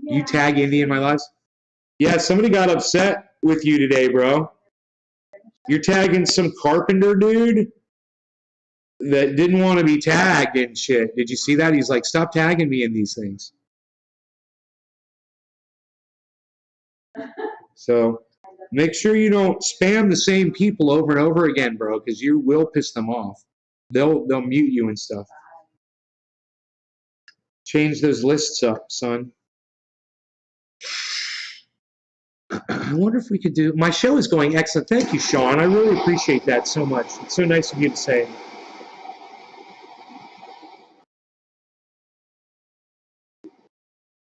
A: Yeah. You tag Indy in my lives? Yeah, somebody got upset with you today, bro. You're tagging some carpenter dude that didn't want to be tagged and shit. Did you see that? He's like, stop tagging me in these things. So make sure you don't spam the same people over and over again, bro, because you will piss them off. They'll mute you and stuff. Change those lists up, son. I wonder if we could do... My show is going excellent. Thank you, Sean. I really appreciate that so much. It's so nice of you to say.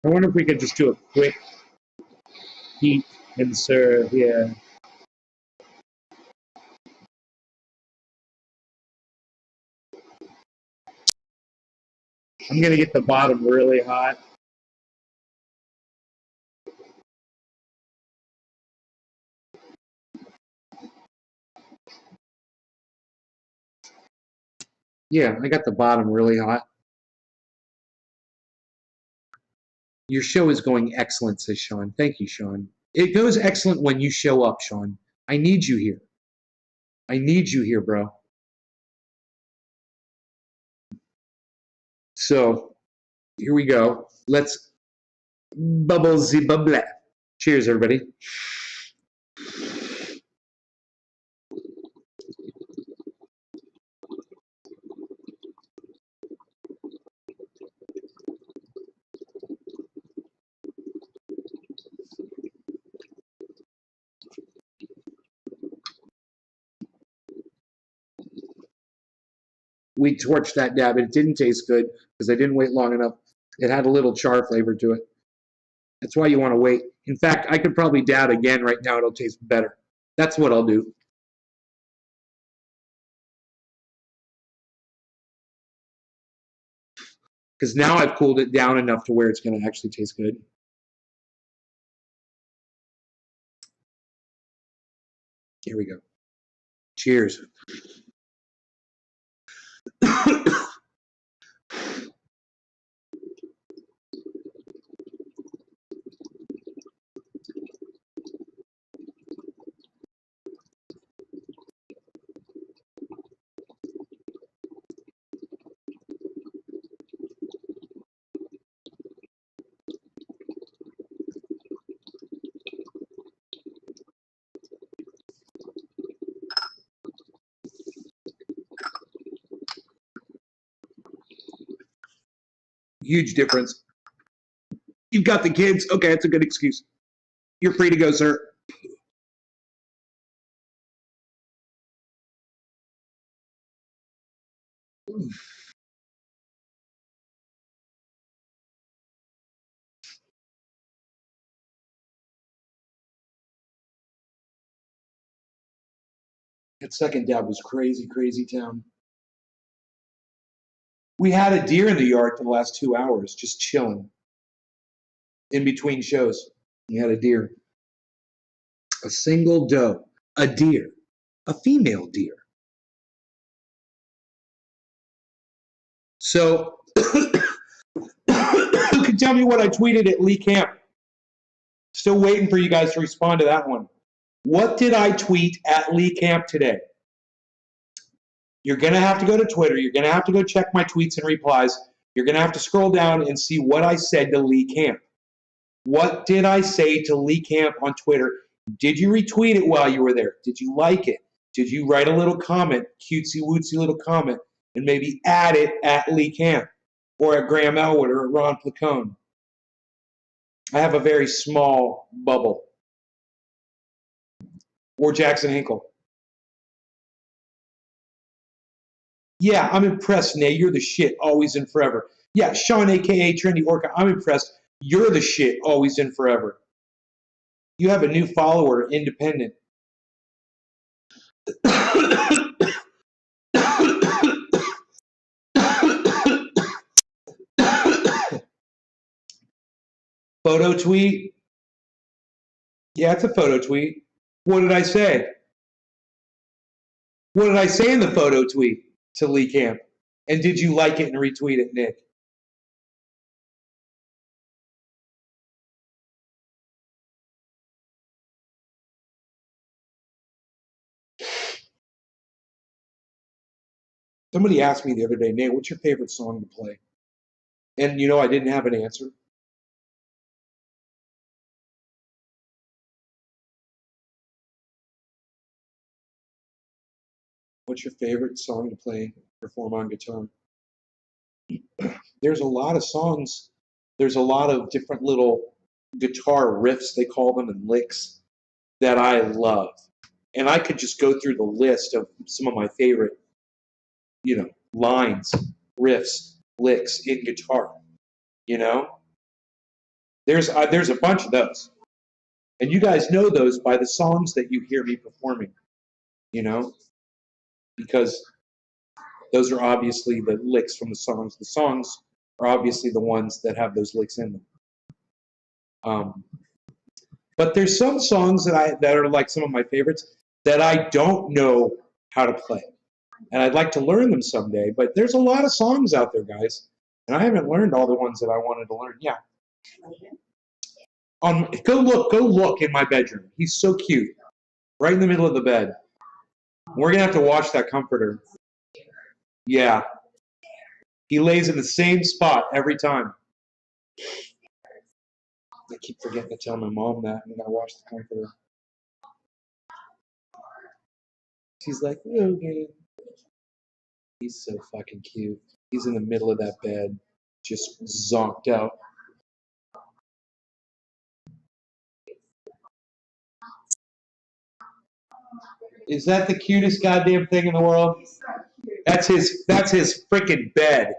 A: I wonder if we could just do a quick heat and serve here. I'm going to get the bottom really hot. Yeah, I got the bottom really hot. Your show is going excellent, says Sean. Thank you, Sean. It goes excellent when you show up, Sean. I need you here. I need you here, bro. So, here we go. Let's bubble the bubble. Cheers, everybody. We torched that dab. It didn't taste good because I didn't wait long enough. It had a little char flavor to it. That's why you want to wait. In fact, I could probably dab again right now. It'll taste better. That's what I'll do. Because now I've cooled it down enough to where it's going to actually taste good. Here we go. Cheers. Huge difference. You've got the kids. Okay, it's a good excuse. You're free to go, sir. That second dab was crazy, crazy town. We had a deer in the yard for the last 2 hours, just chilling in between shows. We had a deer, a single doe, a deer, a female deer. So, who can tell me what I tweeted at Lee Camp? Still waiting for you guys to respond to that one. What did I tweet at Lee Camp today? You're going to have to go to Twitter. You're going to have to go check my tweets and replies. You're going to have to scroll down and see what I said to Lee Camp. What did I say to Lee Camp on Twitter? Did you retweet it while you were there? Did you like it? Did you write a little comment, cutesy wootsy little comment, and maybe add it at Lee Camp or at Graham Elwood or at Ron Placone? I have a very small bubble. Or Jackson Hinkle. Yeah, I'm impressed, Nate. You're the shit, always and forever. Yeah, Sean, a.k.a. Trendy Orca, I'm impressed. You're the shit, always and forever. You have a new follower, independent. Photo tweet? Yeah, it's a photo tweet. What did I say? What did I say in the photo tweet to Lee Camp? And did you like it and retweet it, Nick? Somebody asked me the other day, Nate, what's your favorite song to play? And you know, I didn't have an answer. What's your favorite song to play, perform on guitar? There's a lot of songs. There's a lot of different little guitar riffs, they call them, and licks that I love. And I could just go through the list of some of my favorite, lines, riffs, licks in guitar, you know? There's a bunch of those. And you guys know those by the songs that you hear me performing, you know, because those are obviously the licks from the songs. The songs are obviously the ones that have those licks in them. But there's some songs that are like some of my favorites that I don't know how to play. And I'd like to learn them someday. But there's a lot of songs out there, guys. And I haven't learned all the ones that I wanted to learn. Yeah. Go look in my bedroom. He's so cute. Right in the middle of the bed. We're going to have to wash that comforter. Yeah. He lays in the same spot every time. I keep forgetting to tell my mom that. I'm going to wash the comforter. She's like, Logan. He's so fucking cute. He's in the middle of that bed, just zonked out. Is that the cutest goddamn thing in the world? That's his freaking bed.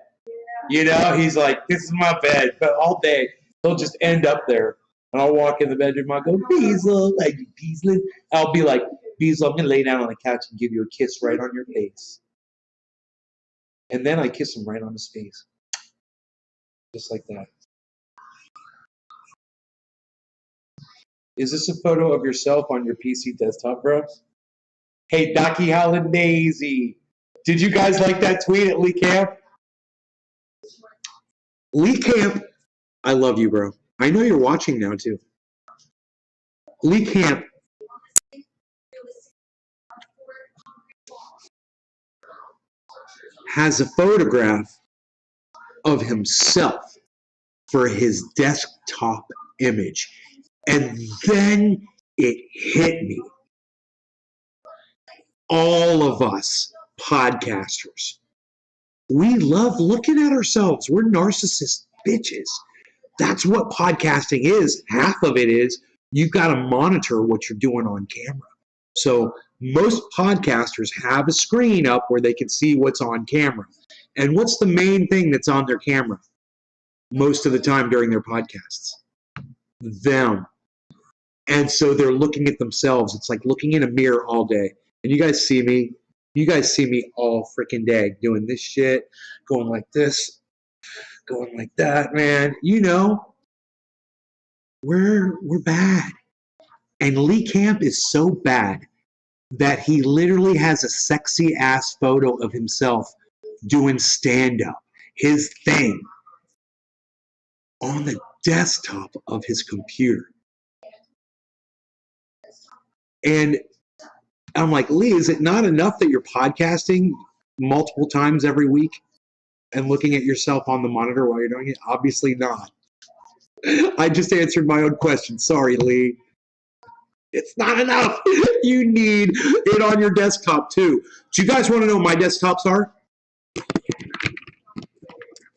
A: You know, he's like, this is my bed. But all day, he'll just end up there. And I'll walk in the bedroom, I'll go, Beasley, like, Beasley. I'll be like, Beasley, I'm going to lay down on the couch and give you a kiss right on your face. And then I kiss him right on his face. Just like that. Is this a photo of yourself on your PC desktop, bro? Hey, Docky Hollandaisy. Did you guys like that tweet at Lee Camp? Lee Camp, I love you, bro. I know you're watching now, too. Lee Camp has a photograph of himself for his desktop image. And then it hit me. All of us podcasters, we love looking at ourselves. We're narcissist bitches. That's what podcasting is. Half of it is you've got to monitor what you're doing on camera. So most podcasters have a screen up where they can see what's on camera. And what's the main thing that's on their camera most of the time during their podcasts? Them. And so they're looking at themselves. It's like looking in a mirror all day. And you guys see me. You guys see me all freaking day doing this shit, going like this, going like that, man. You know, we're bad. And Lee Camp is so bad that he literally has a sexy ass photo of himself doing stand-up, his thing, on the desktop of his computer. And I'm like, Lee, is it not enough that you're podcasting multiple times every week and looking at yourself on the monitor while you're doing it? Obviously not. I just answered my own question. Sorry, Lee. It's not enough. You need it on your desktop, too. Do you guys want to know what my desktops are?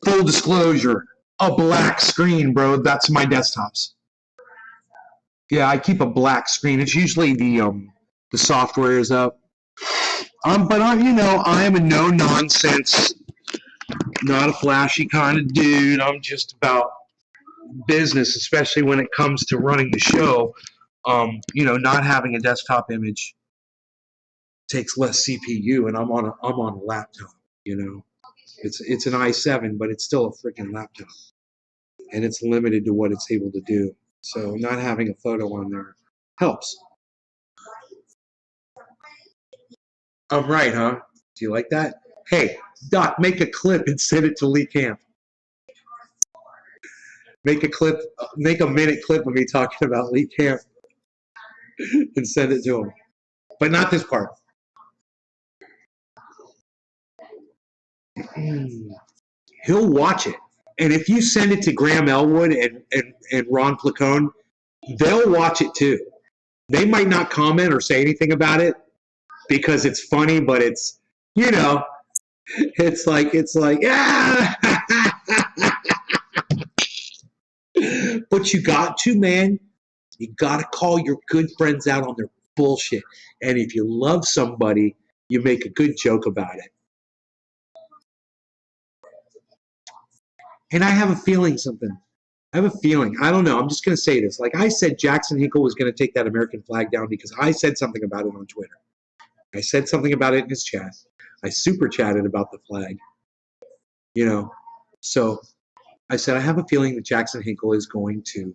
A: Full disclosure, a black screen, bro. That's my desktops. Yeah, I keep a black screen. It's usually the software is up. But I am a no-nonsense, not a flashy kind of dude. I'm just about business, especially when it comes to running the show. Not having a desktop image takes less CPU, and I'm on a laptop. It's an i7, but it's still a freaking laptop, and it's limited to what it's able to do. So not having a photo on there helps. I'm right, huh? Do you like that? Hey, Doc, make a clip and send it to Lee Camp. Make a minute clip of me talking about Lee Camp and send it to him. But not this part. He'll watch it. And if you send it to Graham Elwood and Ron Placone, they'll watch it too. They might not comment or say anything about it because it's funny, but it's yeah. But you got to, man. You got to call your good friends out on their bullshit. And if you love somebody, you make a good joke about it. And I have a feeling something. I have a feeling. I don't know. I'm just going to say this. Like I said, Jackson Hinkle was going to take that American flag down because I said something about it on Twitter. I said something about it in his chat. I super chatted about the flag. You know, so I said I have a feeling that Jackson Hinkle is going to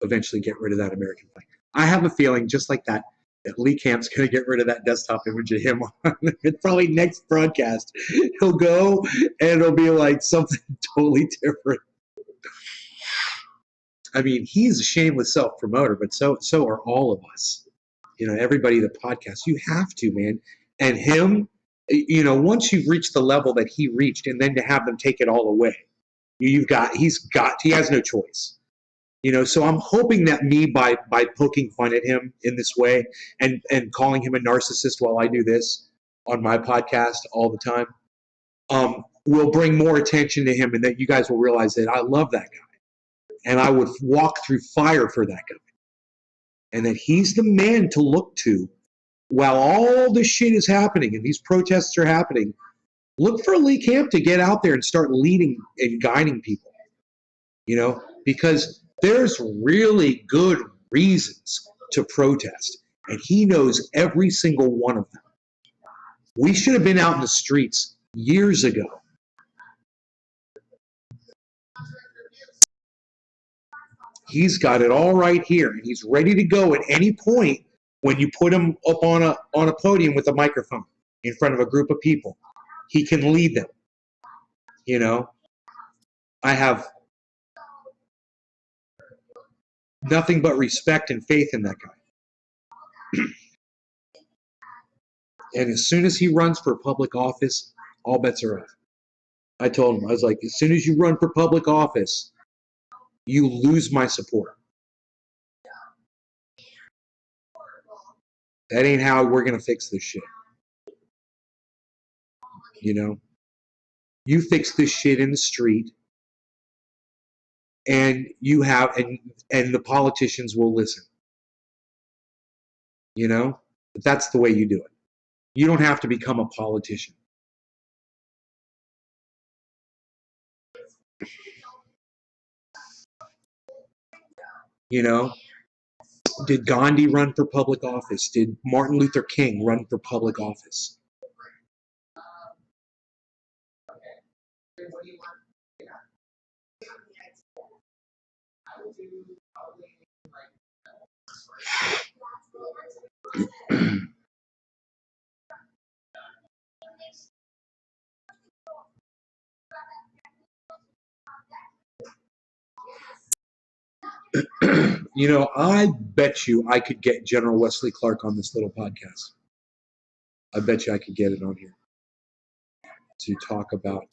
A: eventually get rid of that American flag. I have a feeling, just like that, that Lee Camp's going to get rid of that desktop image of him on it. Probably next broadcast. He'll go and it'll be like something totally different. I mean, he's a shameless self-promoter, but so are all of us. You know, everybody that podcasts, you have to, man. And him, you know, once you've reached the level that he reached, and then to have them take it all away, he has no choice. You know, so I'm hoping that me by poking fun at him in this way and calling him a narcissist while I do this on my podcast all the time, will bring more attention to him, and that you guys will realize that I love that guy, and I would walk through fire for that guy, and that he's the man to look to while all this shit is happening and these protests are happening. Look for Lee Camp to get out there and start leading and guiding people, you know, because there's really good reasons to protest, and he knows every single one of them. We should have been out in the streets years ago. He's got it all right here, and he's ready to go at any point when you put him up on a podium with a microphone in front of a group of people. He can lead them. You know, I have nothing but respect and faith in that guy. And as soon as he runs for public office, all bets are off. I told him, I was like, as soon as you run for public office, you lose my support. That ain't how we're going to fix this shit. You know, you fix this shit in the street, and you have, and the politicians will listen. You know, but that's the way you do it. You don't have to become a politician. You know, did Gandhi run for public office? Did Martin Luther King run for public office? You know, I bet you I could get General Wesley Clark on this little podcast. I bet you I could get it on here to talk about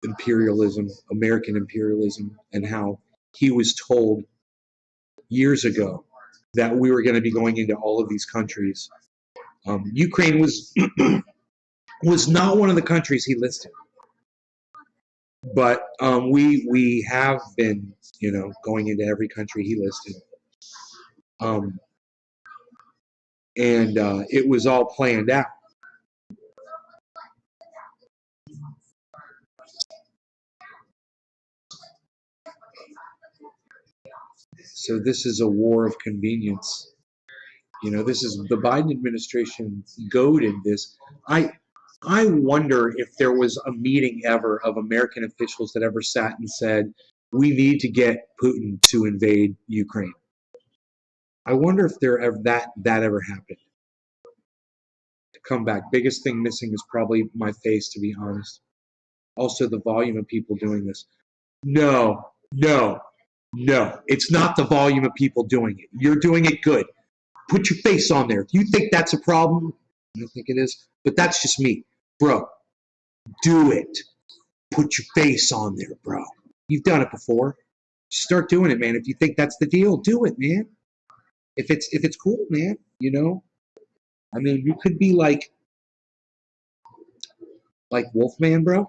A: imperialism, American imperialism, and how he was told years ago that we were going to be going into all of these countries. Ukraine was was not one of the countries he listed, but we have been, you know, going into every country he listed, and it was all planned out. So this is a war of convenience. You know, this is the Biden administration goaded this. I wonder if there was a meeting ever of American officials that ever sat and said, we need to get Putin to invade Ukraine. I wonder if that ever happened. To come back, biggest thing missing is probably my face, to be honest. Also, the volume of people doing this. No, it's not the volume of people doing it. You're doing it good. Put your face on there. If you think that's a problem, I don't think it is, but that's just me. Bro, do it. Put your face on there, bro. You've done it before. Start doing it, man. If you think that's the deal, do it, man. If it's cool, man, you know? I mean, you could be like Wolfman, bro.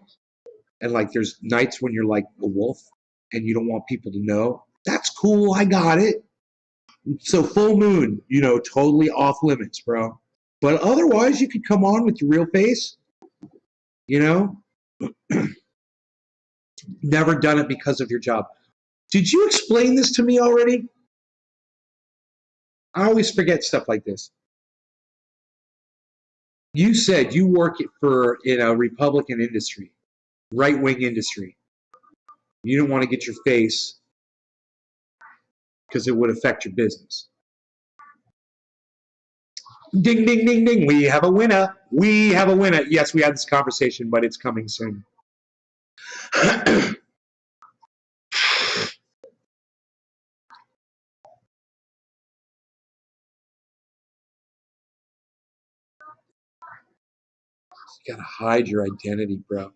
A: And like there's nights when you're like a wolf and you don't want people to know. That's cool. I got it. So full moon, you know, totally off limits, bro. But otherwise, you could come on with your real face, you know. Never done it because of your job. Did you explain this to me already? I always forget stuff like this. You said you work in a Republican industry, right wing industry. You don't want to get your face because it would affect your business. Ding, ding, ding, ding. We have a winner. We have a winner. Yes, we had this conversation, but it's coming soon. You gotta hide your identity, bro.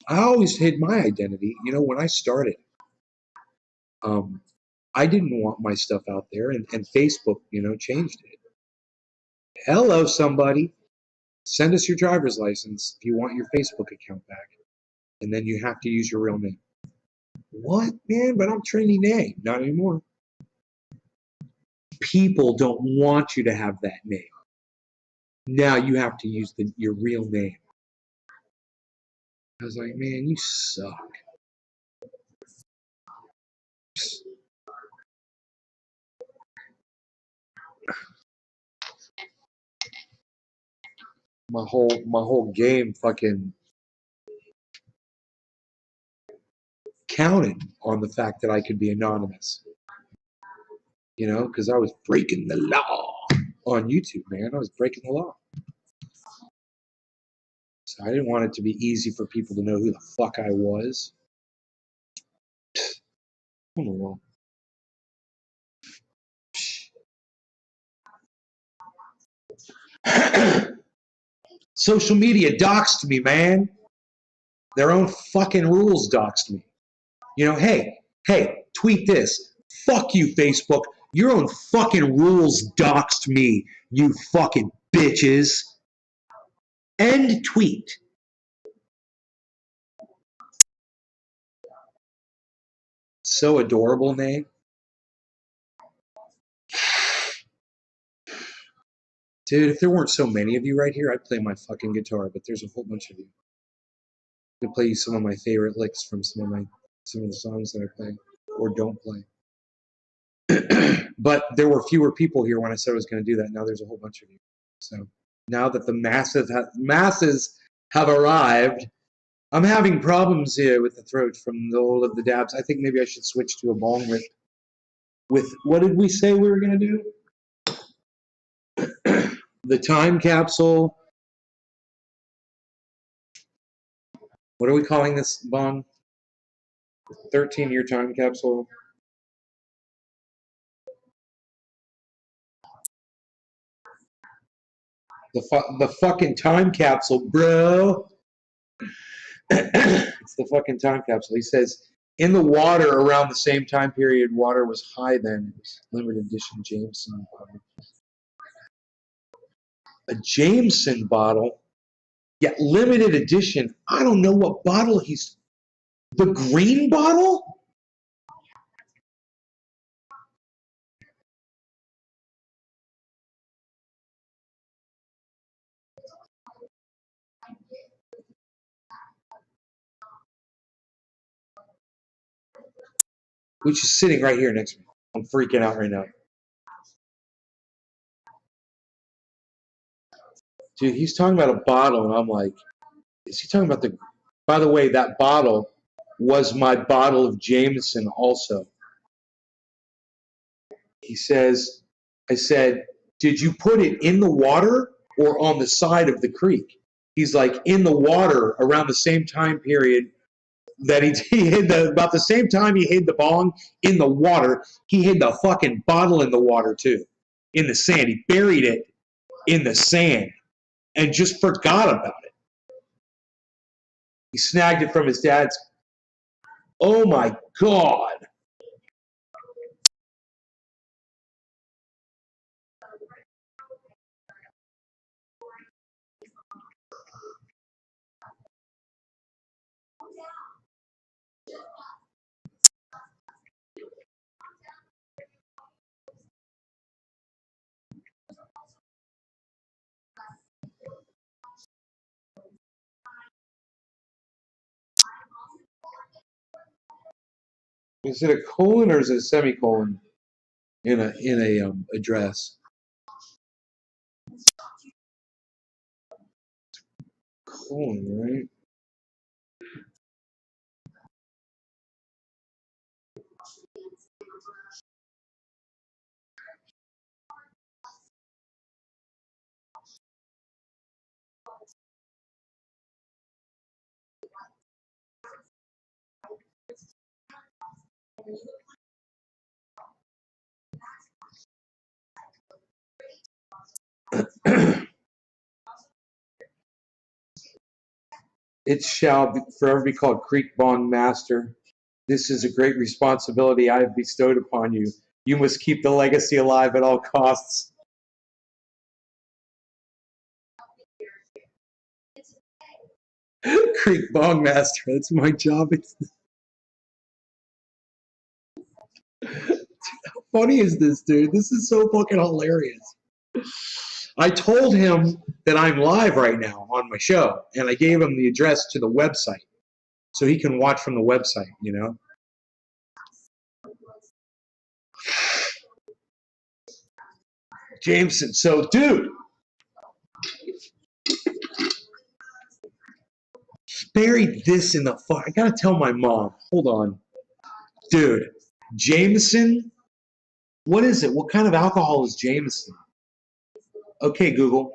A: I always hid my identity. You know, when I started, um, I didn't want my stuff out there, and Facebook, changed it. Hello, somebody. Send us your driver's license if you want your Facebook account back, and then you have to use your real name. What, man? But I'm Trinity Nay. Not anymore. People don't want you to have that name. Now you have to use your real name. I was like, man, you suck. My whole game fucking counted on the fact that I could be anonymous. Because I was breaking the law on YouTube, man. I was breaking the law. So I didn't want it to be easy for people to know who the fuck I was. I don't know. Social media doxed me, man. Their own fucking rules doxed me. Hey, tweet this. Fuck you, Facebook. Your own fucking rules doxed me, you fucking bitches. End tweet. So adorable, name. Dude, if there weren't so many of you right here, I'd play my fucking guitar, but there's a whole bunch of you. I'm gonna play you some of my favorite licks from some of the songs that I play or don't play. But there were fewer people here when I said I was going to do that. Now there's a whole bunch of you. So now that the masses have arrived, I'm having problems here with the throat from all of the dabs. I think maybe I should switch to a bong rip. With what did we say we were going to do? The time capsule. What are we calling this bong? 13-year time capsule. The fucking time capsule, bro. It's the fucking time capsule. He says, in the water around the same time period, water was high then. It was limited edition Jameson bottle. A Jameson bottle? Yeah, limited edition. I don't know what bottle he's... The green bottle? Which is sitting right here next to me. I'm freaking out right now. Dude, he's talking about a bottle, and I'm like, is he talking about the... By the way, that bottle was my bottle of Jameson also. He says, I said, did you put it in the water or on the side of the creek? He's like, in the water around the same time period that he hid about the same time he hid the bong in the water, he hid the fucking bottle in the water too, in the sand. He buried it in the sand and just forgot about it. He snagged it from his dad's. Oh my God. Is it a colon or is it a semicolon in a address? Colon, right? It shall forever be called Creek Bong Master. This is a great responsibility I have bestowed upon you. You must keep the legacy alive at all costs. Creek Bong Master, that's my job. How funny is this, dude? This is so fucking hilarious. I told him that I'm live right now on my show, and I gave him the address to the website so he can watch from the website, you know? Jameson, so dude, buried this in the fuck. I gotta tell my mom. Hold on. Dude, Jameson, what is it? What kind of alcohol is Jameson? Okay, Google.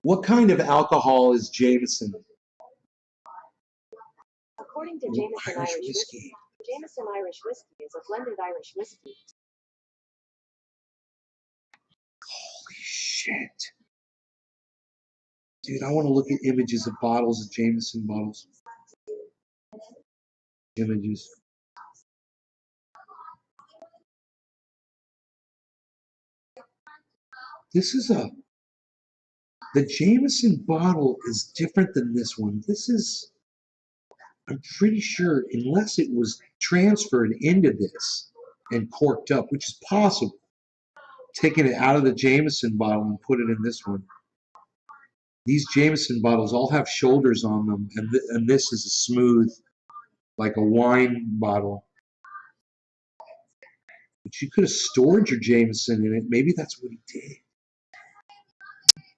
A: What kind of alcohol is Jameson?
B: According to Jameson Irish whiskey, Jameson Irish whiskey is a blended Irish whiskey.
A: Holy shit. Dude, I want to look at images of bottles of Jameson bottles. Images. This is the Jameson bottle is different than this one. This is, I'm pretty sure, unless it was transferred into this and corked up, which is possible, taking it out of the Jameson bottle and put it in this one. These Jameson bottles all have shoulders on them, and this is a smooth, like a wine bottle. But you could have stored your Jameson in it. Maybe that's what he did.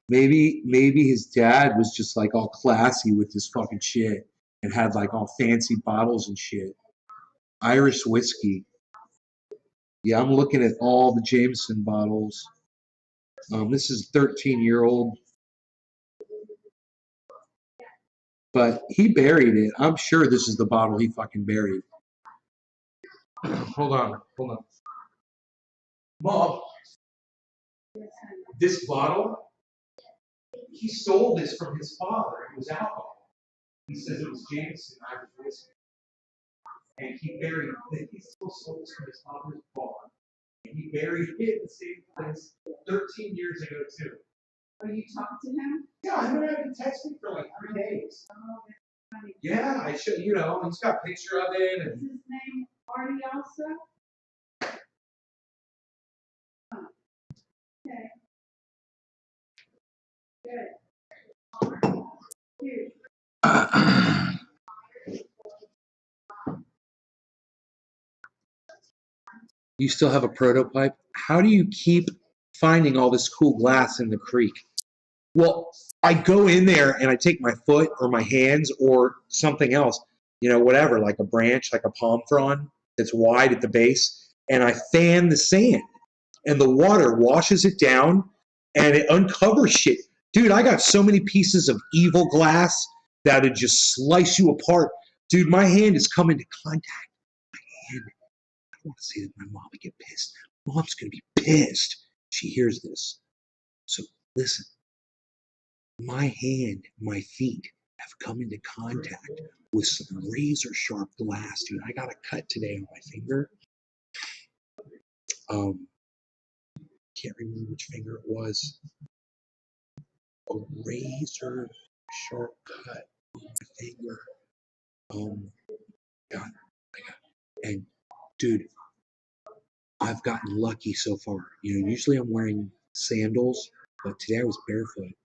A: Maybe his dad was just like all classy with his fucking shit and had like all fancy bottles and shit. Irish whiskey. Yeah, I'm looking at all the Jameson bottles. This is 13-year-old, but he buried it. I'm sure this is the bottle he fucking buried. Hold on. Mom, this bottle, he stole this from his father. It was alcohol. He says it was Jameson Irish whiskey. And he buried it. He still stole this from his father's barn. And he buried it in the same place 13 years ago, too.
C: Oh, you talked to him?
A: Yeah, I haven't had him text me for like 3 days.
C: Oh, that's funny.
A: Yeah, I should, you know, he's got a picture of it.
C: Is
A: And
C: his name Artie also? Oh. Okay. Good. Cute.
A: You still have a prototype? How do you keep finding all this cool glass in the creek? Well, I go in there and I take my foot or my hands or something else, you know, whatever, like a branch, like a palm frond that's wide at the base, and I fan the sand, and the water washes it down and it uncovers shit. Dude, I got so many pieces of evil glass that would just slice you apart. Dude, my hand is coming to contact. My hand. I don't want to say that my mom would get pissed. Mom's going to be pissed if she hears this. So listen. My hand, my feet have come into contact with some razor sharp glass, dude. I got a cut today on my finger. Can't remember which finger it was. A razor sharp cut on my finger. God, and dude, I've gotten lucky so far. You know, usually I'm wearing sandals, but today I was barefoot.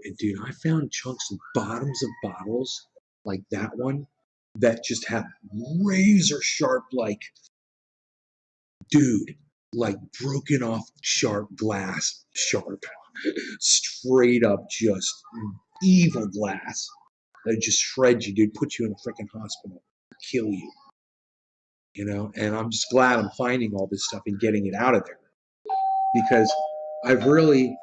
A: And dude, I found chunks of bottoms of bottles like that one that just have razor sharp, like, dude, like broken off sharp glass, sharp, straight up just evil glass that just shreds you, dude, put you in a freaking hospital, kill you, you know? And I'm just glad I'm finding all this stuff and getting it out of there, because I've really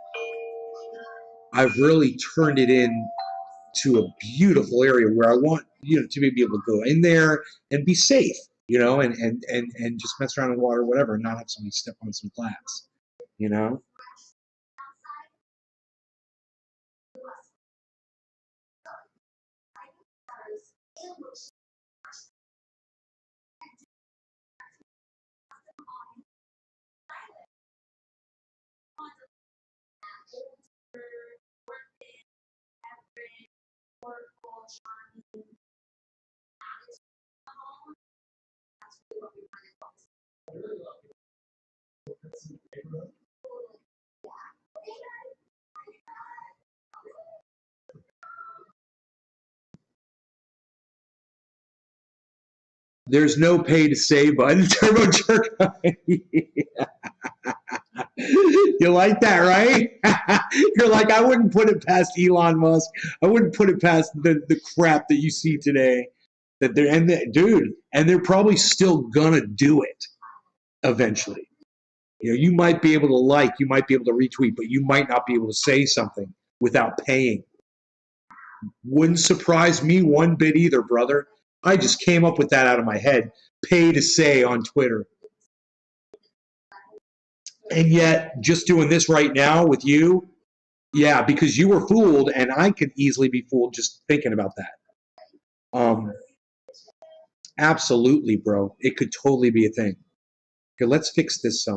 A: turned it into a beautiful area where I want, to be able to go in there and be safe, and just mess around in the water, whatever, and not have somebody step on some glass, you know? There's no pay to say button. Turbo jerk. You like that, right? You're like, I wouldn't put it past Elon Musk. I wouldn't put it past the crap that you see today. Dude, and they're probably still gonna do it eventually. You might be able to like, you might be able to retweet, but you might not be able to say something without paying. Wouldn't surprise me one bit either, brother. I just came up with that out of my head. Pay to say on Twitter. And yet, just doing this right now with you, yeah, because you were fooled, and I could easily be fooled just thinking about that. Absolutely, bro. It could totally be a thing. Here, let's fix this.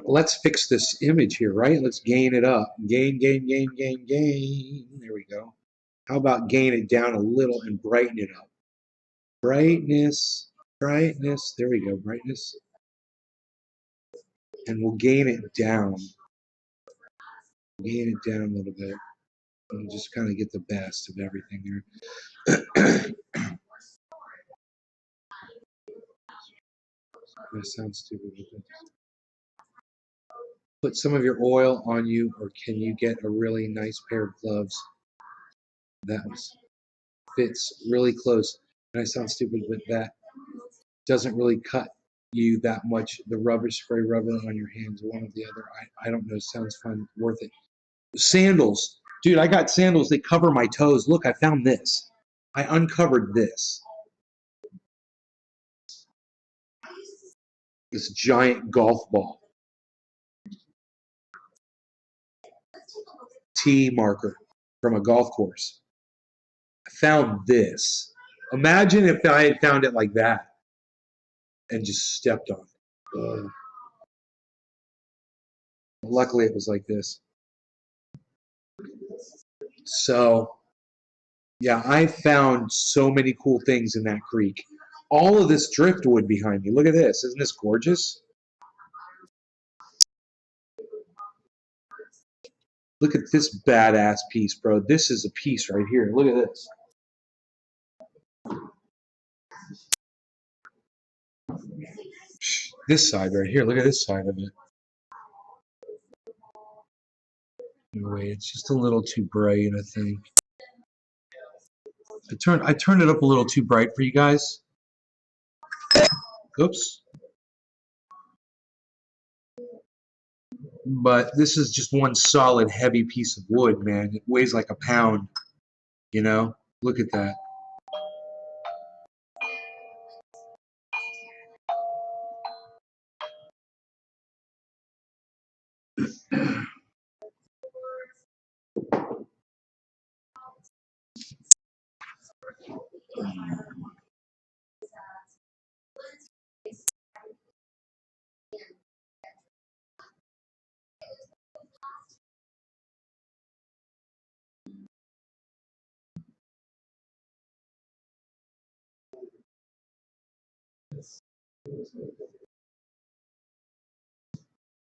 A: Let's fix this image here, right? Let's gain it up. Gain. There we go. How about gain it down a little and brighten it up? Brightness. There we go. Brightness. And we'll gain it down. Gain it down a little bit. And just kind of get the best of everything there. That sounds stupid. Put some of your oil on you, or can you get a really nice pair of gloves that fits really close? And I sound stupid, but that doesn't really cut you that much. The rubber spray rubber on your hands, one or the other. I don't know. Sounds fun. Worth it. Sandals. Dude, I got sandals. They cover my toes. Look, I found this. I uncovered this. This giant golf ball. Tee marker from a golf course. I found this. Imagine if I had found it like that and just stepped on it. Luckily, it was like this. So, yeah, I found so many cool things in that creek. All of this driftwood behind me. Look at this. Isn't this gorgeous? Look at this badass piece, bro. This is a piece right here. Look at this. This side right here. Look at this side of it. No way, it's just a little too bright, I think. I turned it up a little too bright for you guys. Oops. But this is just one solid heavy piece of wood, man. It weighs like a pound, you know? Look at that.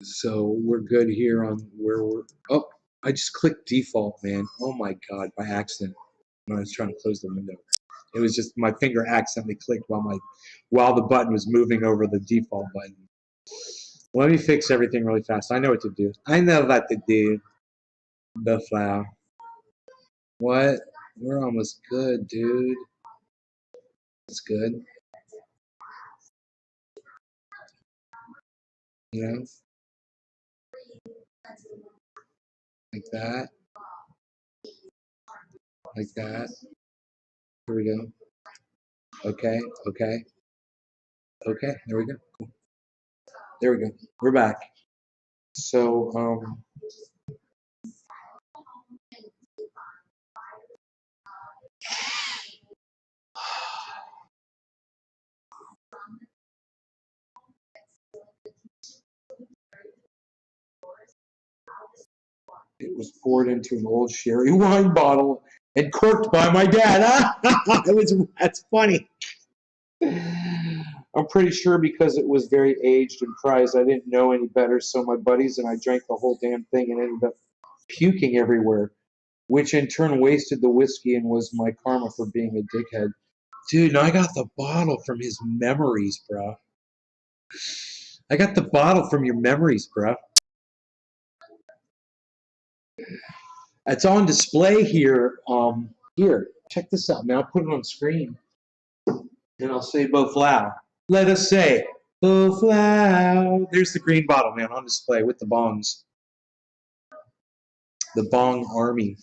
A: So we're good here on where we're. Oh, I just clicked default, man. Oh my God, by accident. when I was trying to close the window. It was just my finger accidentally clicked while the button was moving over the default button. Let me fix everything really fast. I know what to do. I know what to do. The flower. What? We're almost good, dude. It's good. You know? Like that. Like that. Here we go. Okay, okay. Okay, there we go. Cool. There we go. We're back. So, it was poured into an old sherry wine bottle and corked by my dad. That's funny. I'm pretty sure because it was very aged and prized, I didn't know any better. So my buddies and I drank the whole damn thing and ended up puking everywhere, which in turn wasted the whiskey and was my karma for being a dickhead. Dude, and I got the bottle from his memories, bro. I got the bottle from your memories, bro. It's on display here. Here, check this out. Now I'll put it on screen, and I'll say Boflau. Let us say Boflau. There's the green bottle, man, on display with the bongs. The bong army.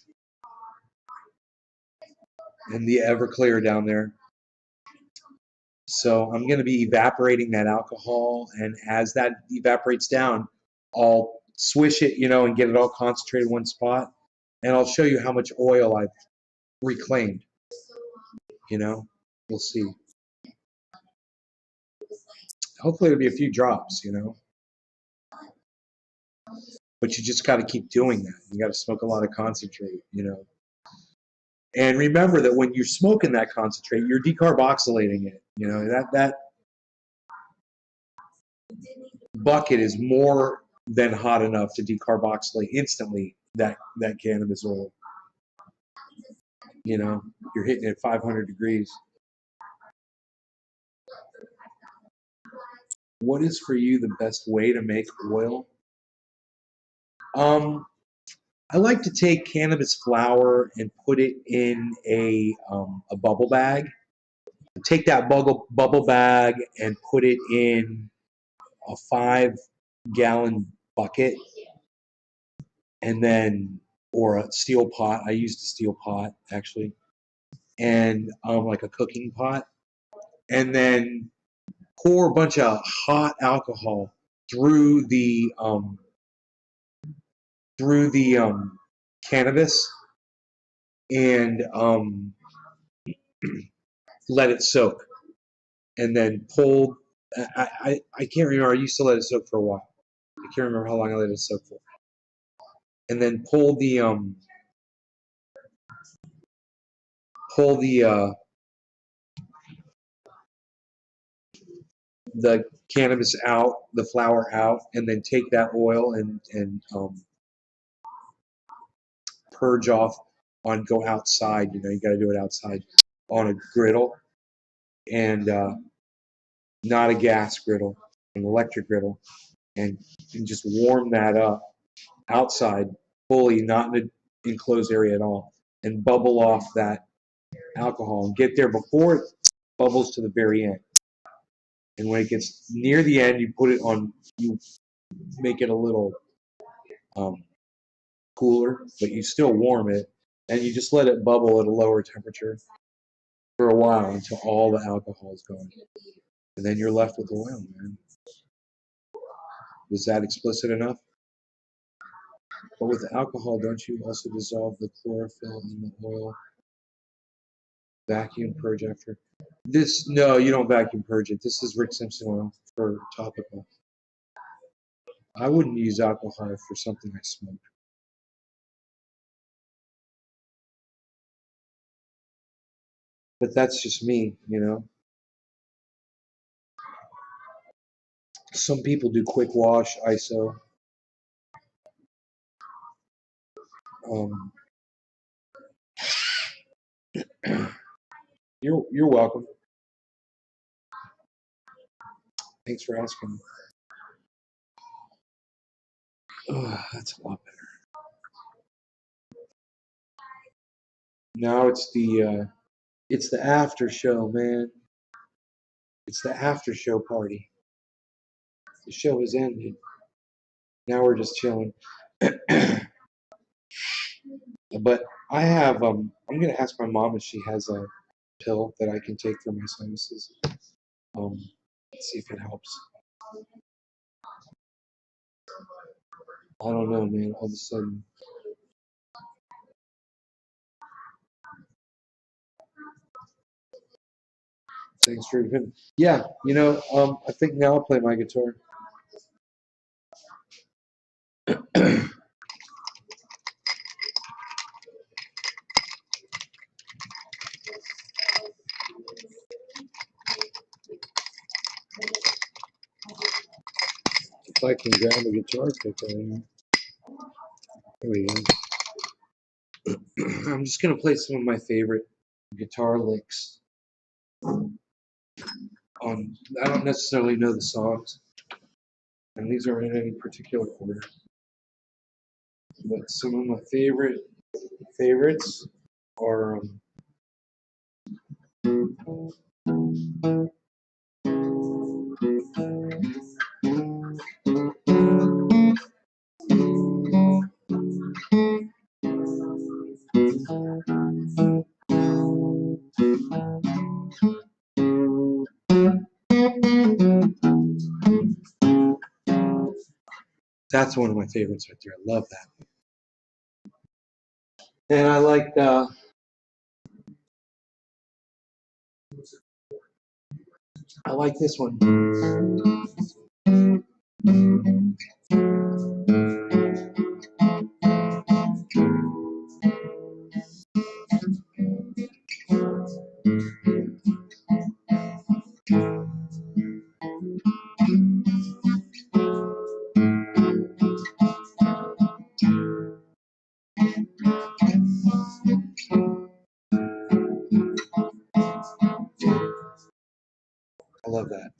A: And the Everclear down there. So I'm going to be evaporating that alcohol, and as that evaporates down, I'll swish it, and get it all concentrated in one spot, and I'll show you how much oil I've reclaimed. We'll see. Hopefully it'll be a few drops, but you just got to keep doing that. You got to smoke a lot of concentrate, And remember that when you're smoking that concentrate, you're decarboxylating it. That bucket is more than hot enough to decarboxylate instantly that cannabis oil. You're hitting it at 500 degrees. What is for you the best way to make oil? I like to take cannabis flower and put it in a bubble bag. Take that bubble bag and put it in a 5-gallon bucket, and then, or a steel pot. I used a steel pot actually, and like a cooking pot, and then pour a bunch of hot alcohol through the cannabis, and let it soak, and then pull. I can't remember. I used to let it soak for a while. I can't remember how long I let it soak for. And then pull the cannabis out, the flower out, and then take that oil and purge off go outside. You got to do it outside on a griddle, and not a gas griddle, an electric griddle, and just warm that up outside fully, not in an enclosed area at all, and bubble off that alcohol and get there before it bubbles to the very end. And when it gets near the end, you make it a little cooler, but you still warm it, and you just let it bubble at a lower temperature for a while until all the alcohol is gone. And then you're left with oil, man. Was that explicit enough? But with alcohol, don't you also dissolve the chlorophyll in the oil? Vacuum purge after? No, you don't vacuum purge it. This is Rick Simpson oil for topical. I wouldn't use alcohol for something I smoke. But that's just me, Some people do quick wash, ISO. You're welcome. Thanks for asking. Oh, that's a lot better. Now it's the after show, man. It's the after show party. The show has ended. Now we're just chilling. But I have I'm gonna ask my mom if she has a pill that I can take for my sinuses. Let's see if it helps. I don't know, man. All of a sudden. Thanks for even. Yeah, I think now I'll play my guitar. If I can grab a guitar pick there. There we go. I'm just gonna play some of my favorite guitar licks. I don't necessarily know the songs, and these aren't in any particular order. But some of my favorites are that's one of my favorites right there. I love that. And I like this one. I love that.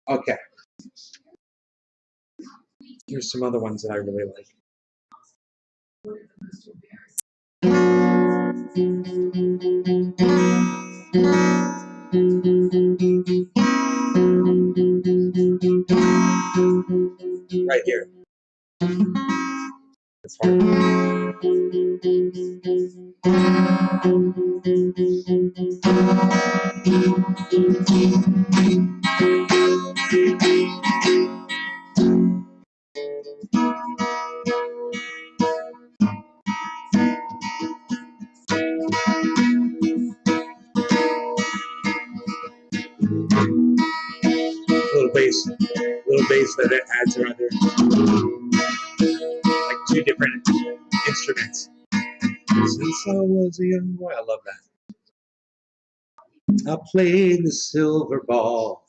A: Okay. Here's some other ones that I really like. Right here. It's hard. Little bass that it adds right there. Like two different instruments. Since I was a young boy, I love that. I played the silver ball.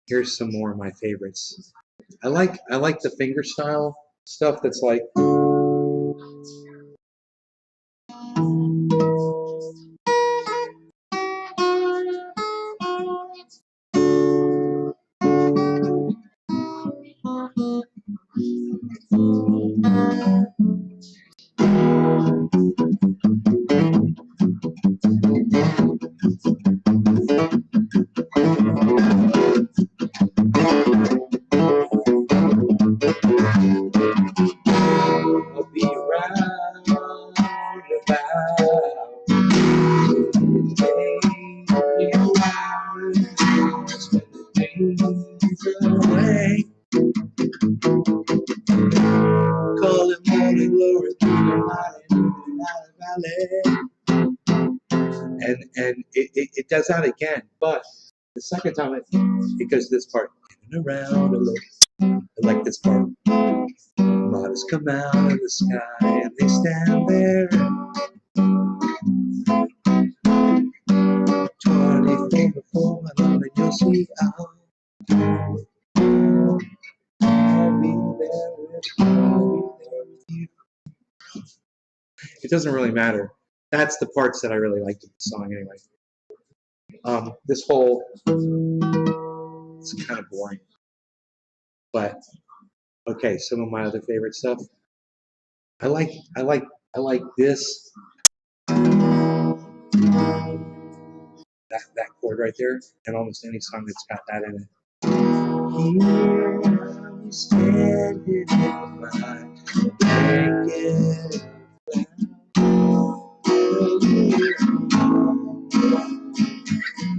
A: Here's some more of my favorites. I like the finger style stuff that's like. I'll be round about. Away. Call it Moly, glory through the valley. And it does that again, but the second time it goes this part. In and around a little. I like this part. Models come out of the sky and they stand there. 24 before my love, and you'll see I'll be there with you. It doesn't really matter. That's the parts that I really liked of the song anyway. This whole it's kind of boring. But okay, some of my other favorite stuff. I like this that chord right there, and almost any song that's got that in it. Here I'm standing in my blanket.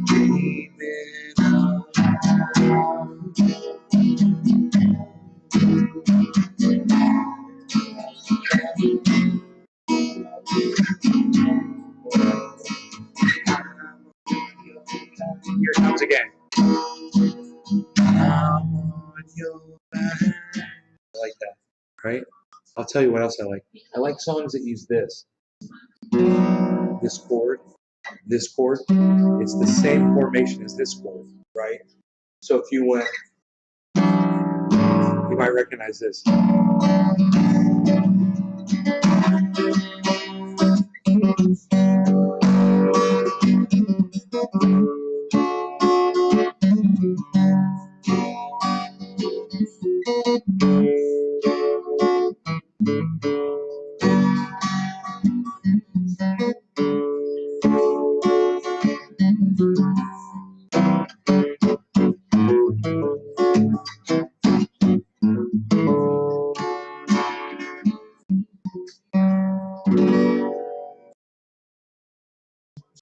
A: Dreaming Here it comes again. I'm on your back. I like that, right? I'll tell you what else I like. I like songs that use this. This chord. It's the same formation as this chord, right? So if you went, you might recognize this.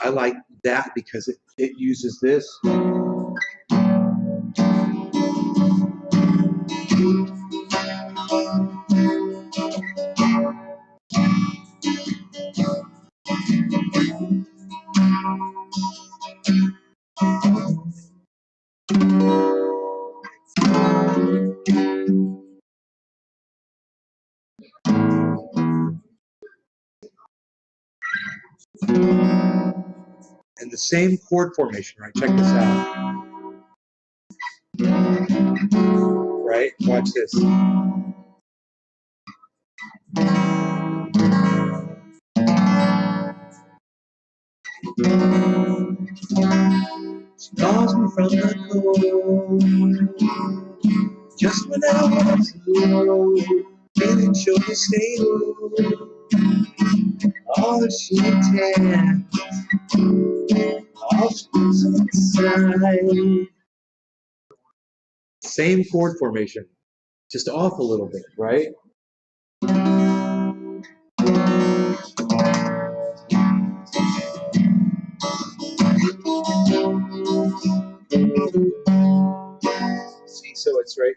A: I like that because it uses this. And the same chord formation, right? Check this out. Right? Watch this. She calls me from the cold. Just when I was low, feeling sure to stay low. All she intends, all she's inside. Same chord formation, just off a little bit, right? See, so it's right.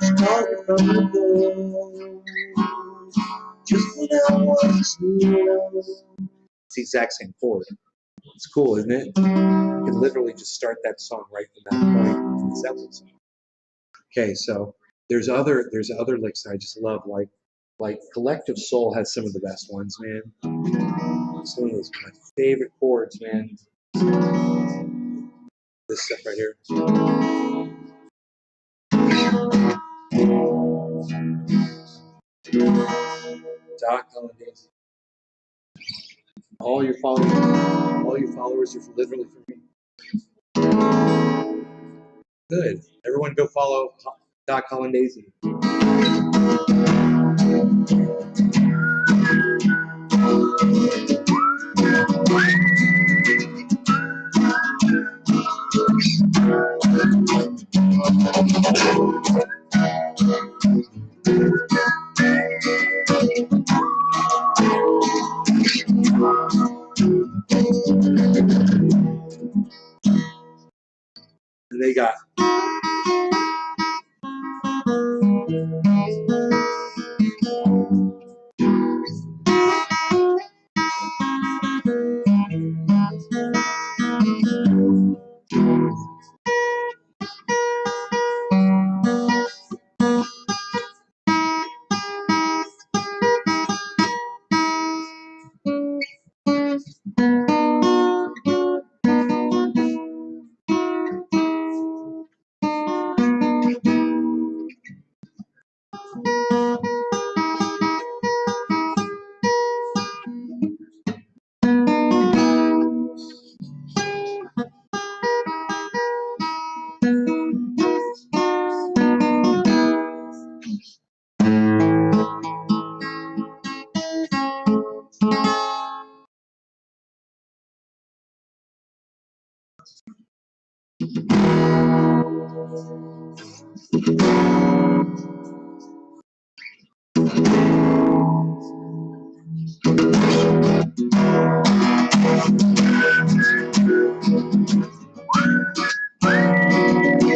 A: She called me from the cold. Just when I was low. It's the exact same chord. It's cool, isn't it? You can literally just start that song right from that point in the Zeppelin song. Okay, so there's other licks I just love, like Like Collective Soul has some of the best ones, man. Some of those are my favorite chords, man. This stuff right here. Doc Hollandaise. All your followers are literally for me. Good. Everyone go follow Doc Hollandaise. And they got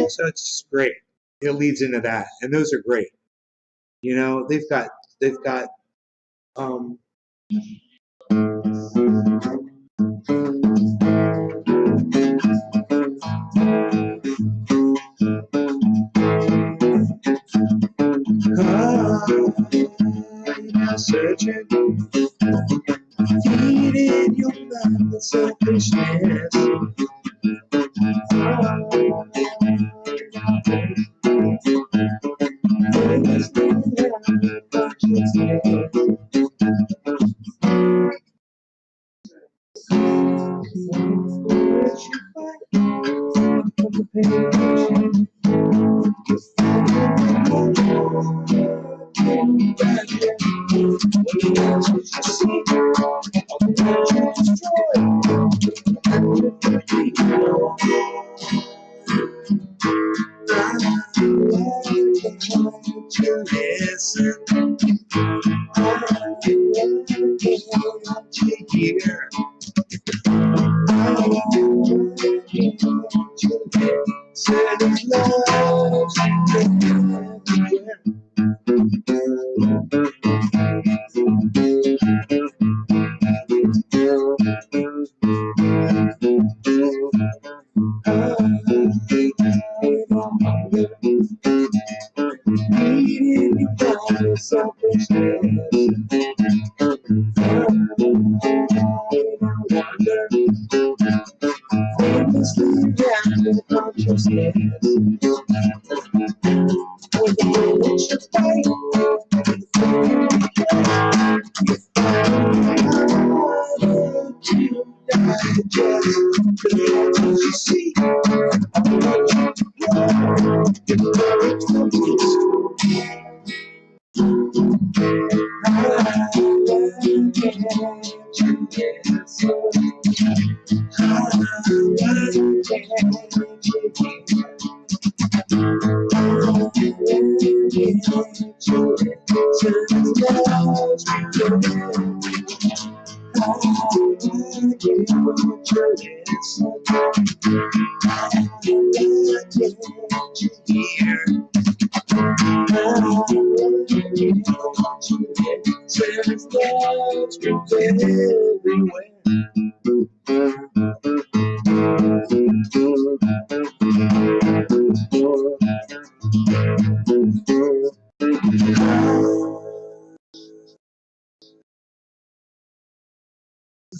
A: so it's just great. It leads into that, and those are great. You know, they've got um searching, feeding your mind with selfishness.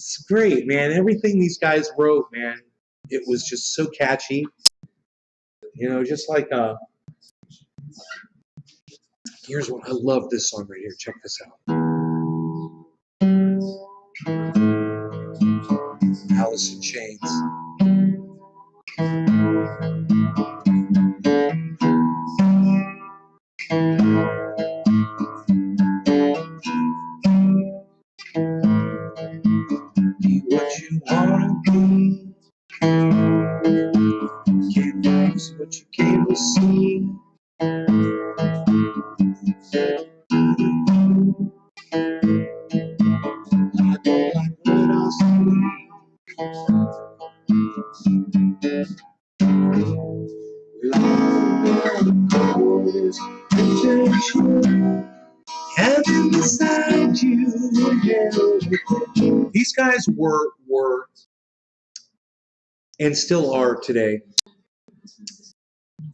A: It's great, man. Everything these guys wrote, man, it was just so catchy. You know, just like here's one. I love this song right here. Check this out. Alice in Chains. Be what you wanna be. Can't lose what you came to see. I don't like what I see. Long cold temptation, heaven beside you. These guys were and still are today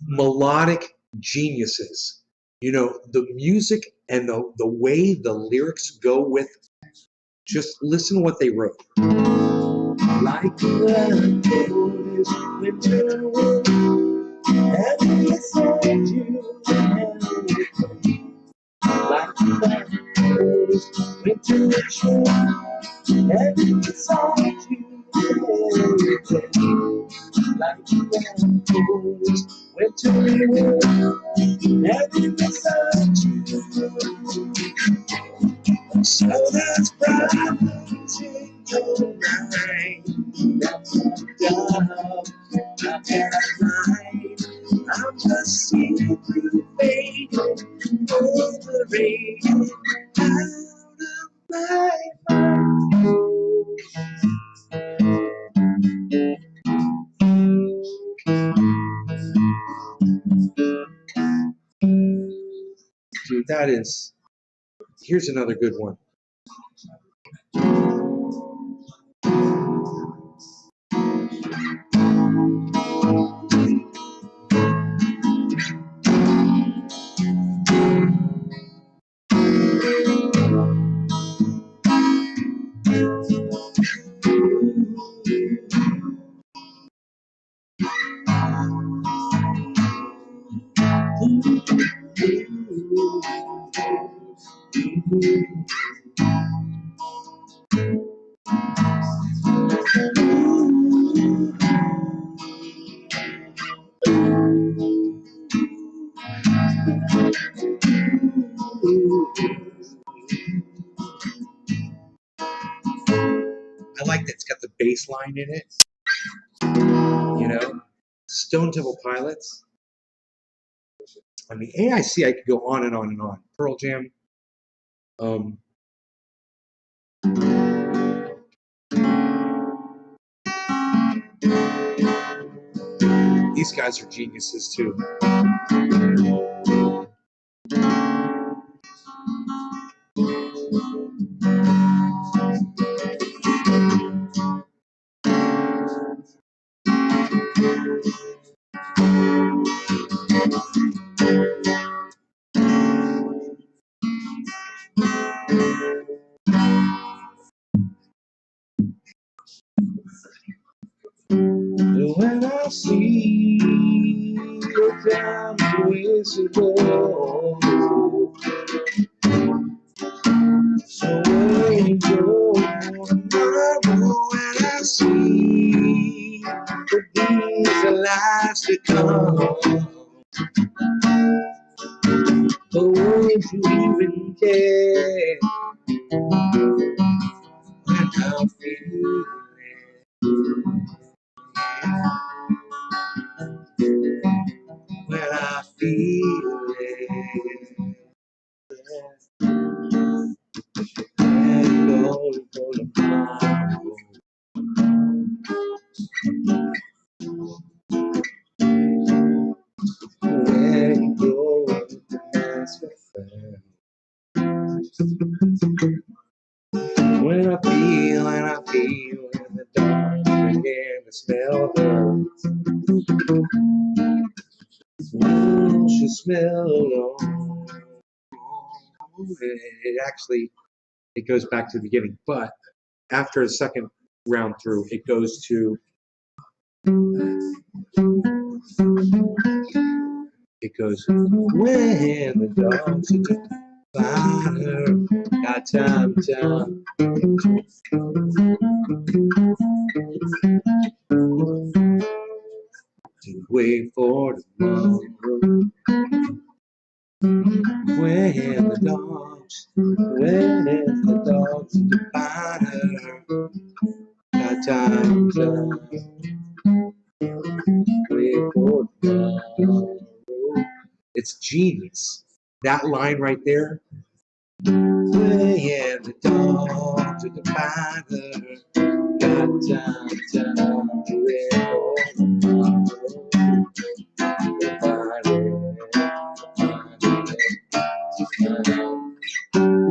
A: melodic geniuses. You know, the music and the way the lyrics go with, just listen to what they wrote. Like the coldest winter wind, heaven beside you. Like the coldest winter wind, heaven beside you. Like the coldest winter wind, heaven beside you. So there's problems in your mind. That's dumb. How can I hide? I'm just seeing through fate, overrated, out of my mind. Dude, that is. Here's another good one. I like that it's got the bass line in it. You know, Stone Temple Pilots. I mean, AIC, I could go on and on and on. Pearl Jam. These guys are geniuses too. When I see the time ways to go, so when go tomorrow, when I see that these are lives to come, but won't you even care when I feel it? When I feel it. And go for tomorrow. Where you go, that's what I found. When I feel in the dark, begin to smell her. She smell alone. It actually, it goes back to the beginning, but after the second round through, it goes to when the dogs are just fire, got time to wait for tomorrow. When the dogs are the fire, got time to wait for tomorrow. It's genius. That line right there. When the dogs are the fire, got time to wait for tomorrow.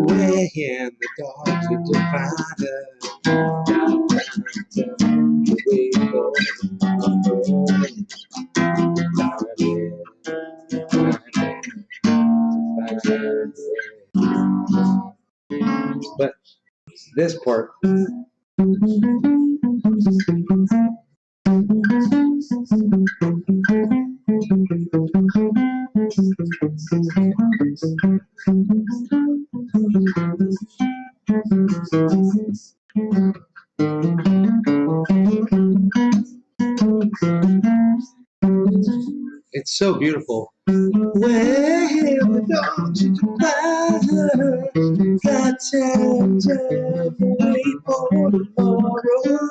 A: When the dogs are the fire, got time to wait for but this part, it's so beautiful. When the dogs are the fire, got time to wait for tomorrow.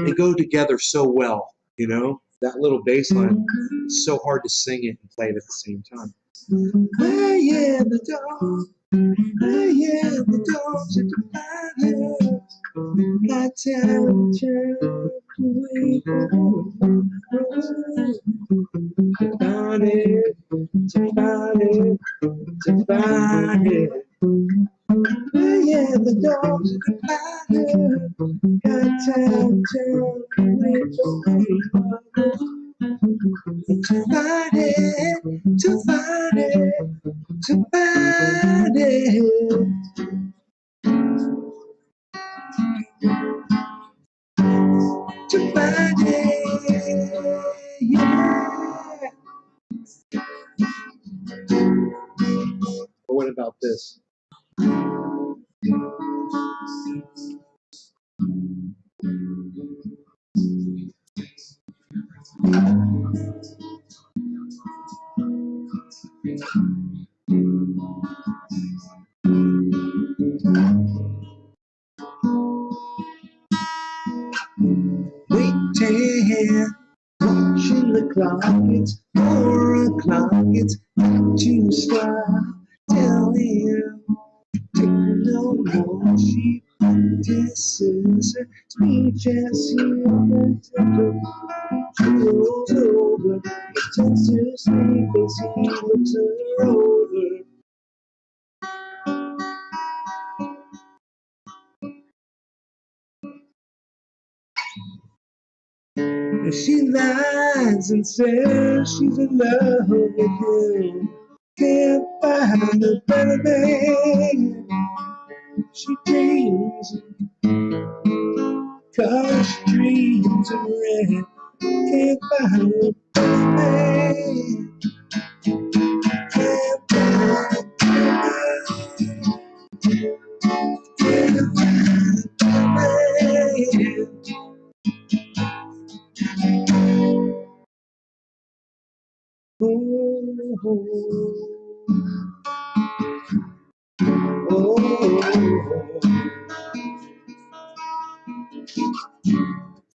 A: They go together so well, you know? That little bass line, it's so hard to sing it and play it at the same time. When the dogs, the dogs at the fire, got time to wait for tomorrow. To find it, to find it, to find it. The dogs at the fire, got time to wait for tomorrow. To find it, to find it, to find it. To find it, yeah. Or what about this? Waiting, watching the clock, it's 4 o'clock, it's got to stop. Telling you, take no more, she practices her speech as she rolls over, pretends to sleep as he looks her over. She lies and says she's in love with him. Can't find a better man. She dreams, cause she dreams of red. Can't find a better man. Can't find a better man. Can't find a better man. Oh, oh, oh.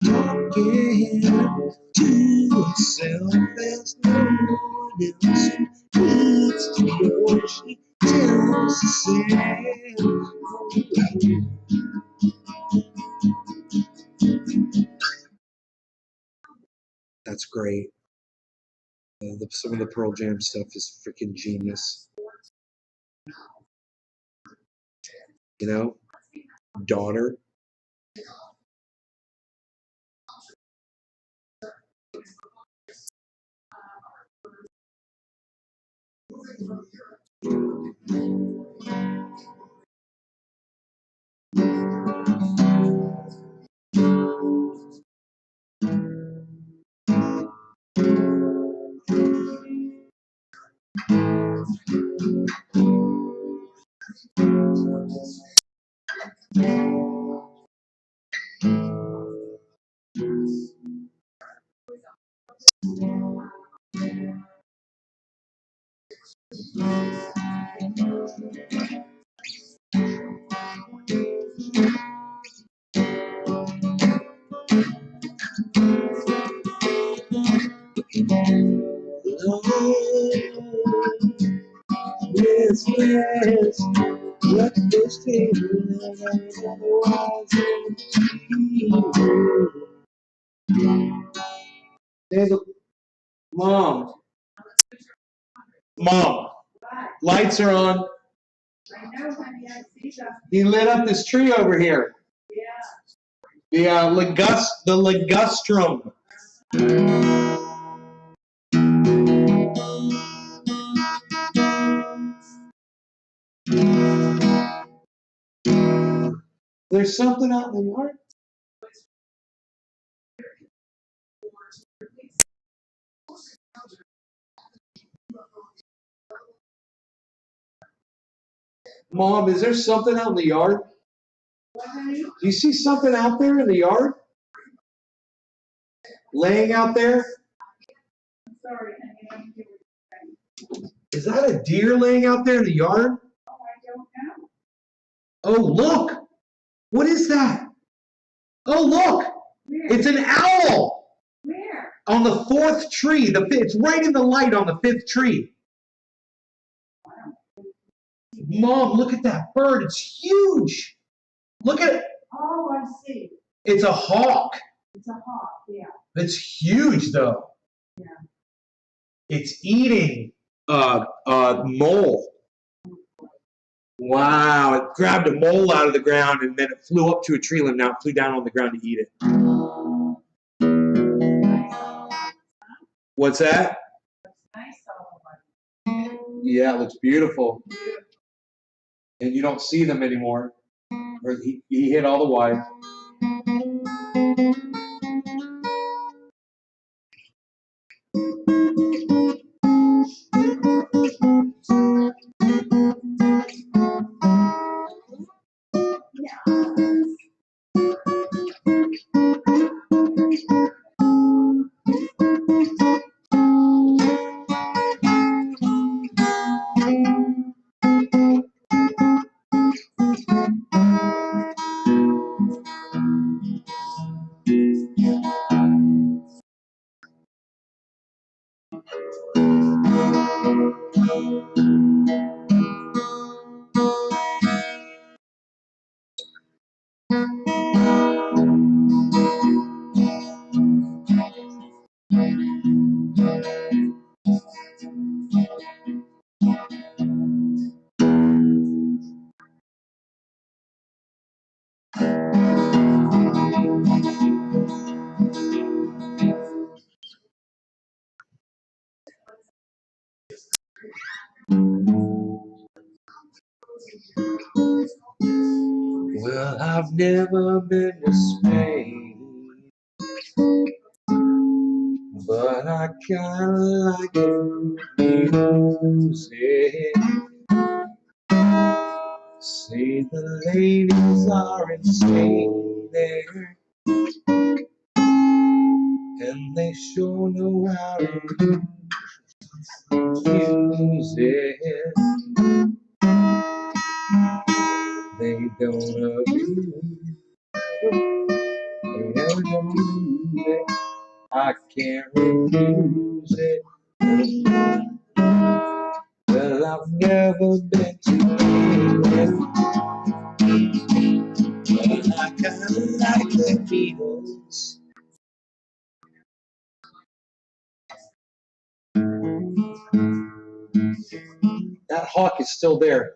A: Talking to herself, there's no one else who needs to know. She tells herself, that's great. Some of the Pearl Jam stuff is freaking genius. You know, Daughter. Yes, yes, what this thing otherwise there's a mom. Mom, lights are on.
C: I know, honey, I see them.
A: He lit up this tree over here.
C: Yeah.
A: The ligustrum. There's something out in the yard. Mom, is there something out in the yard?
C: What, honey?
A: Do you see something out there in the yard? Laying out there?
C: I'm sorry, honey, I don't get what you're saying.
A: Is that a deer laying out there in the yard?
C: Oh, I don't know.
A: Oh, look! What is that? Oh, look!
C: Where?
A: It's an owl
C: Where?
A: on the fourth tree. It's right in the light on the fifth tree. Mom, look at that bird. It's huge. Look at it.
C: Oh, I see.
A: It's a hawk.
C: It's a hawk, yeah.
A: It's huge, though.
C: Yeah.
A: It's eating a mole. Wow, it grabbed a mole out of the ground and then it flew up to a tree limb. Now it flew down on the ground to eat it. What's that?
C: It's nice all over.
A: Yeah, it looks beautiful. And you don't see them anymore. Or he hit all the wives. Well, I've never been to Spain, but I kinda like the music. See, the ladies are insane there, and they sure know how to use it. They don't abuse it. They never use it. I can't refuse it. Well, I've never been to England, but I kinda like the Beatles. That hawk is still there.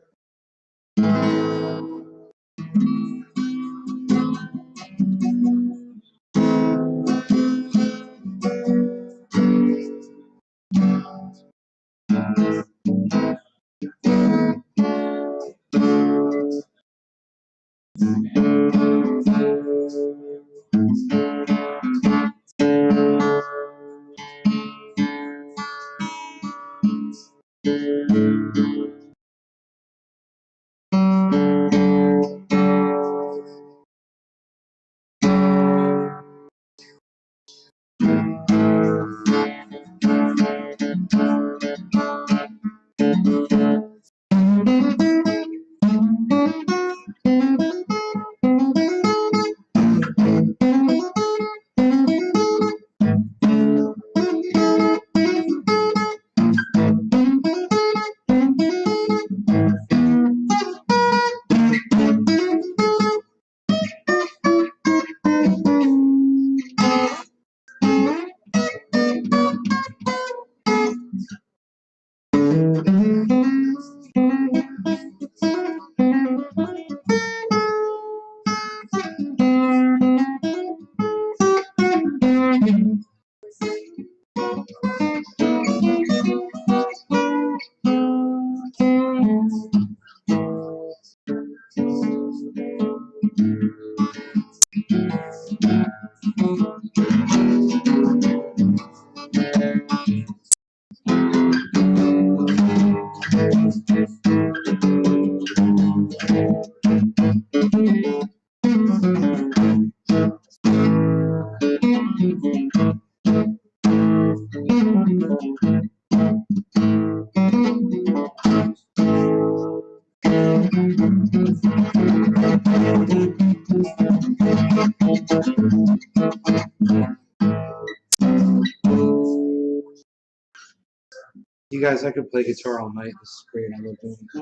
A: You guys, I could play guitar all night. This is great. I love doing it.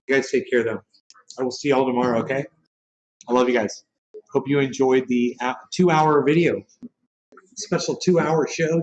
A: You guys take care, though. I will see y'all tomorrow, okay? I love you guys. Hope you enjoyed the 2-hour video. Special 2-hour show.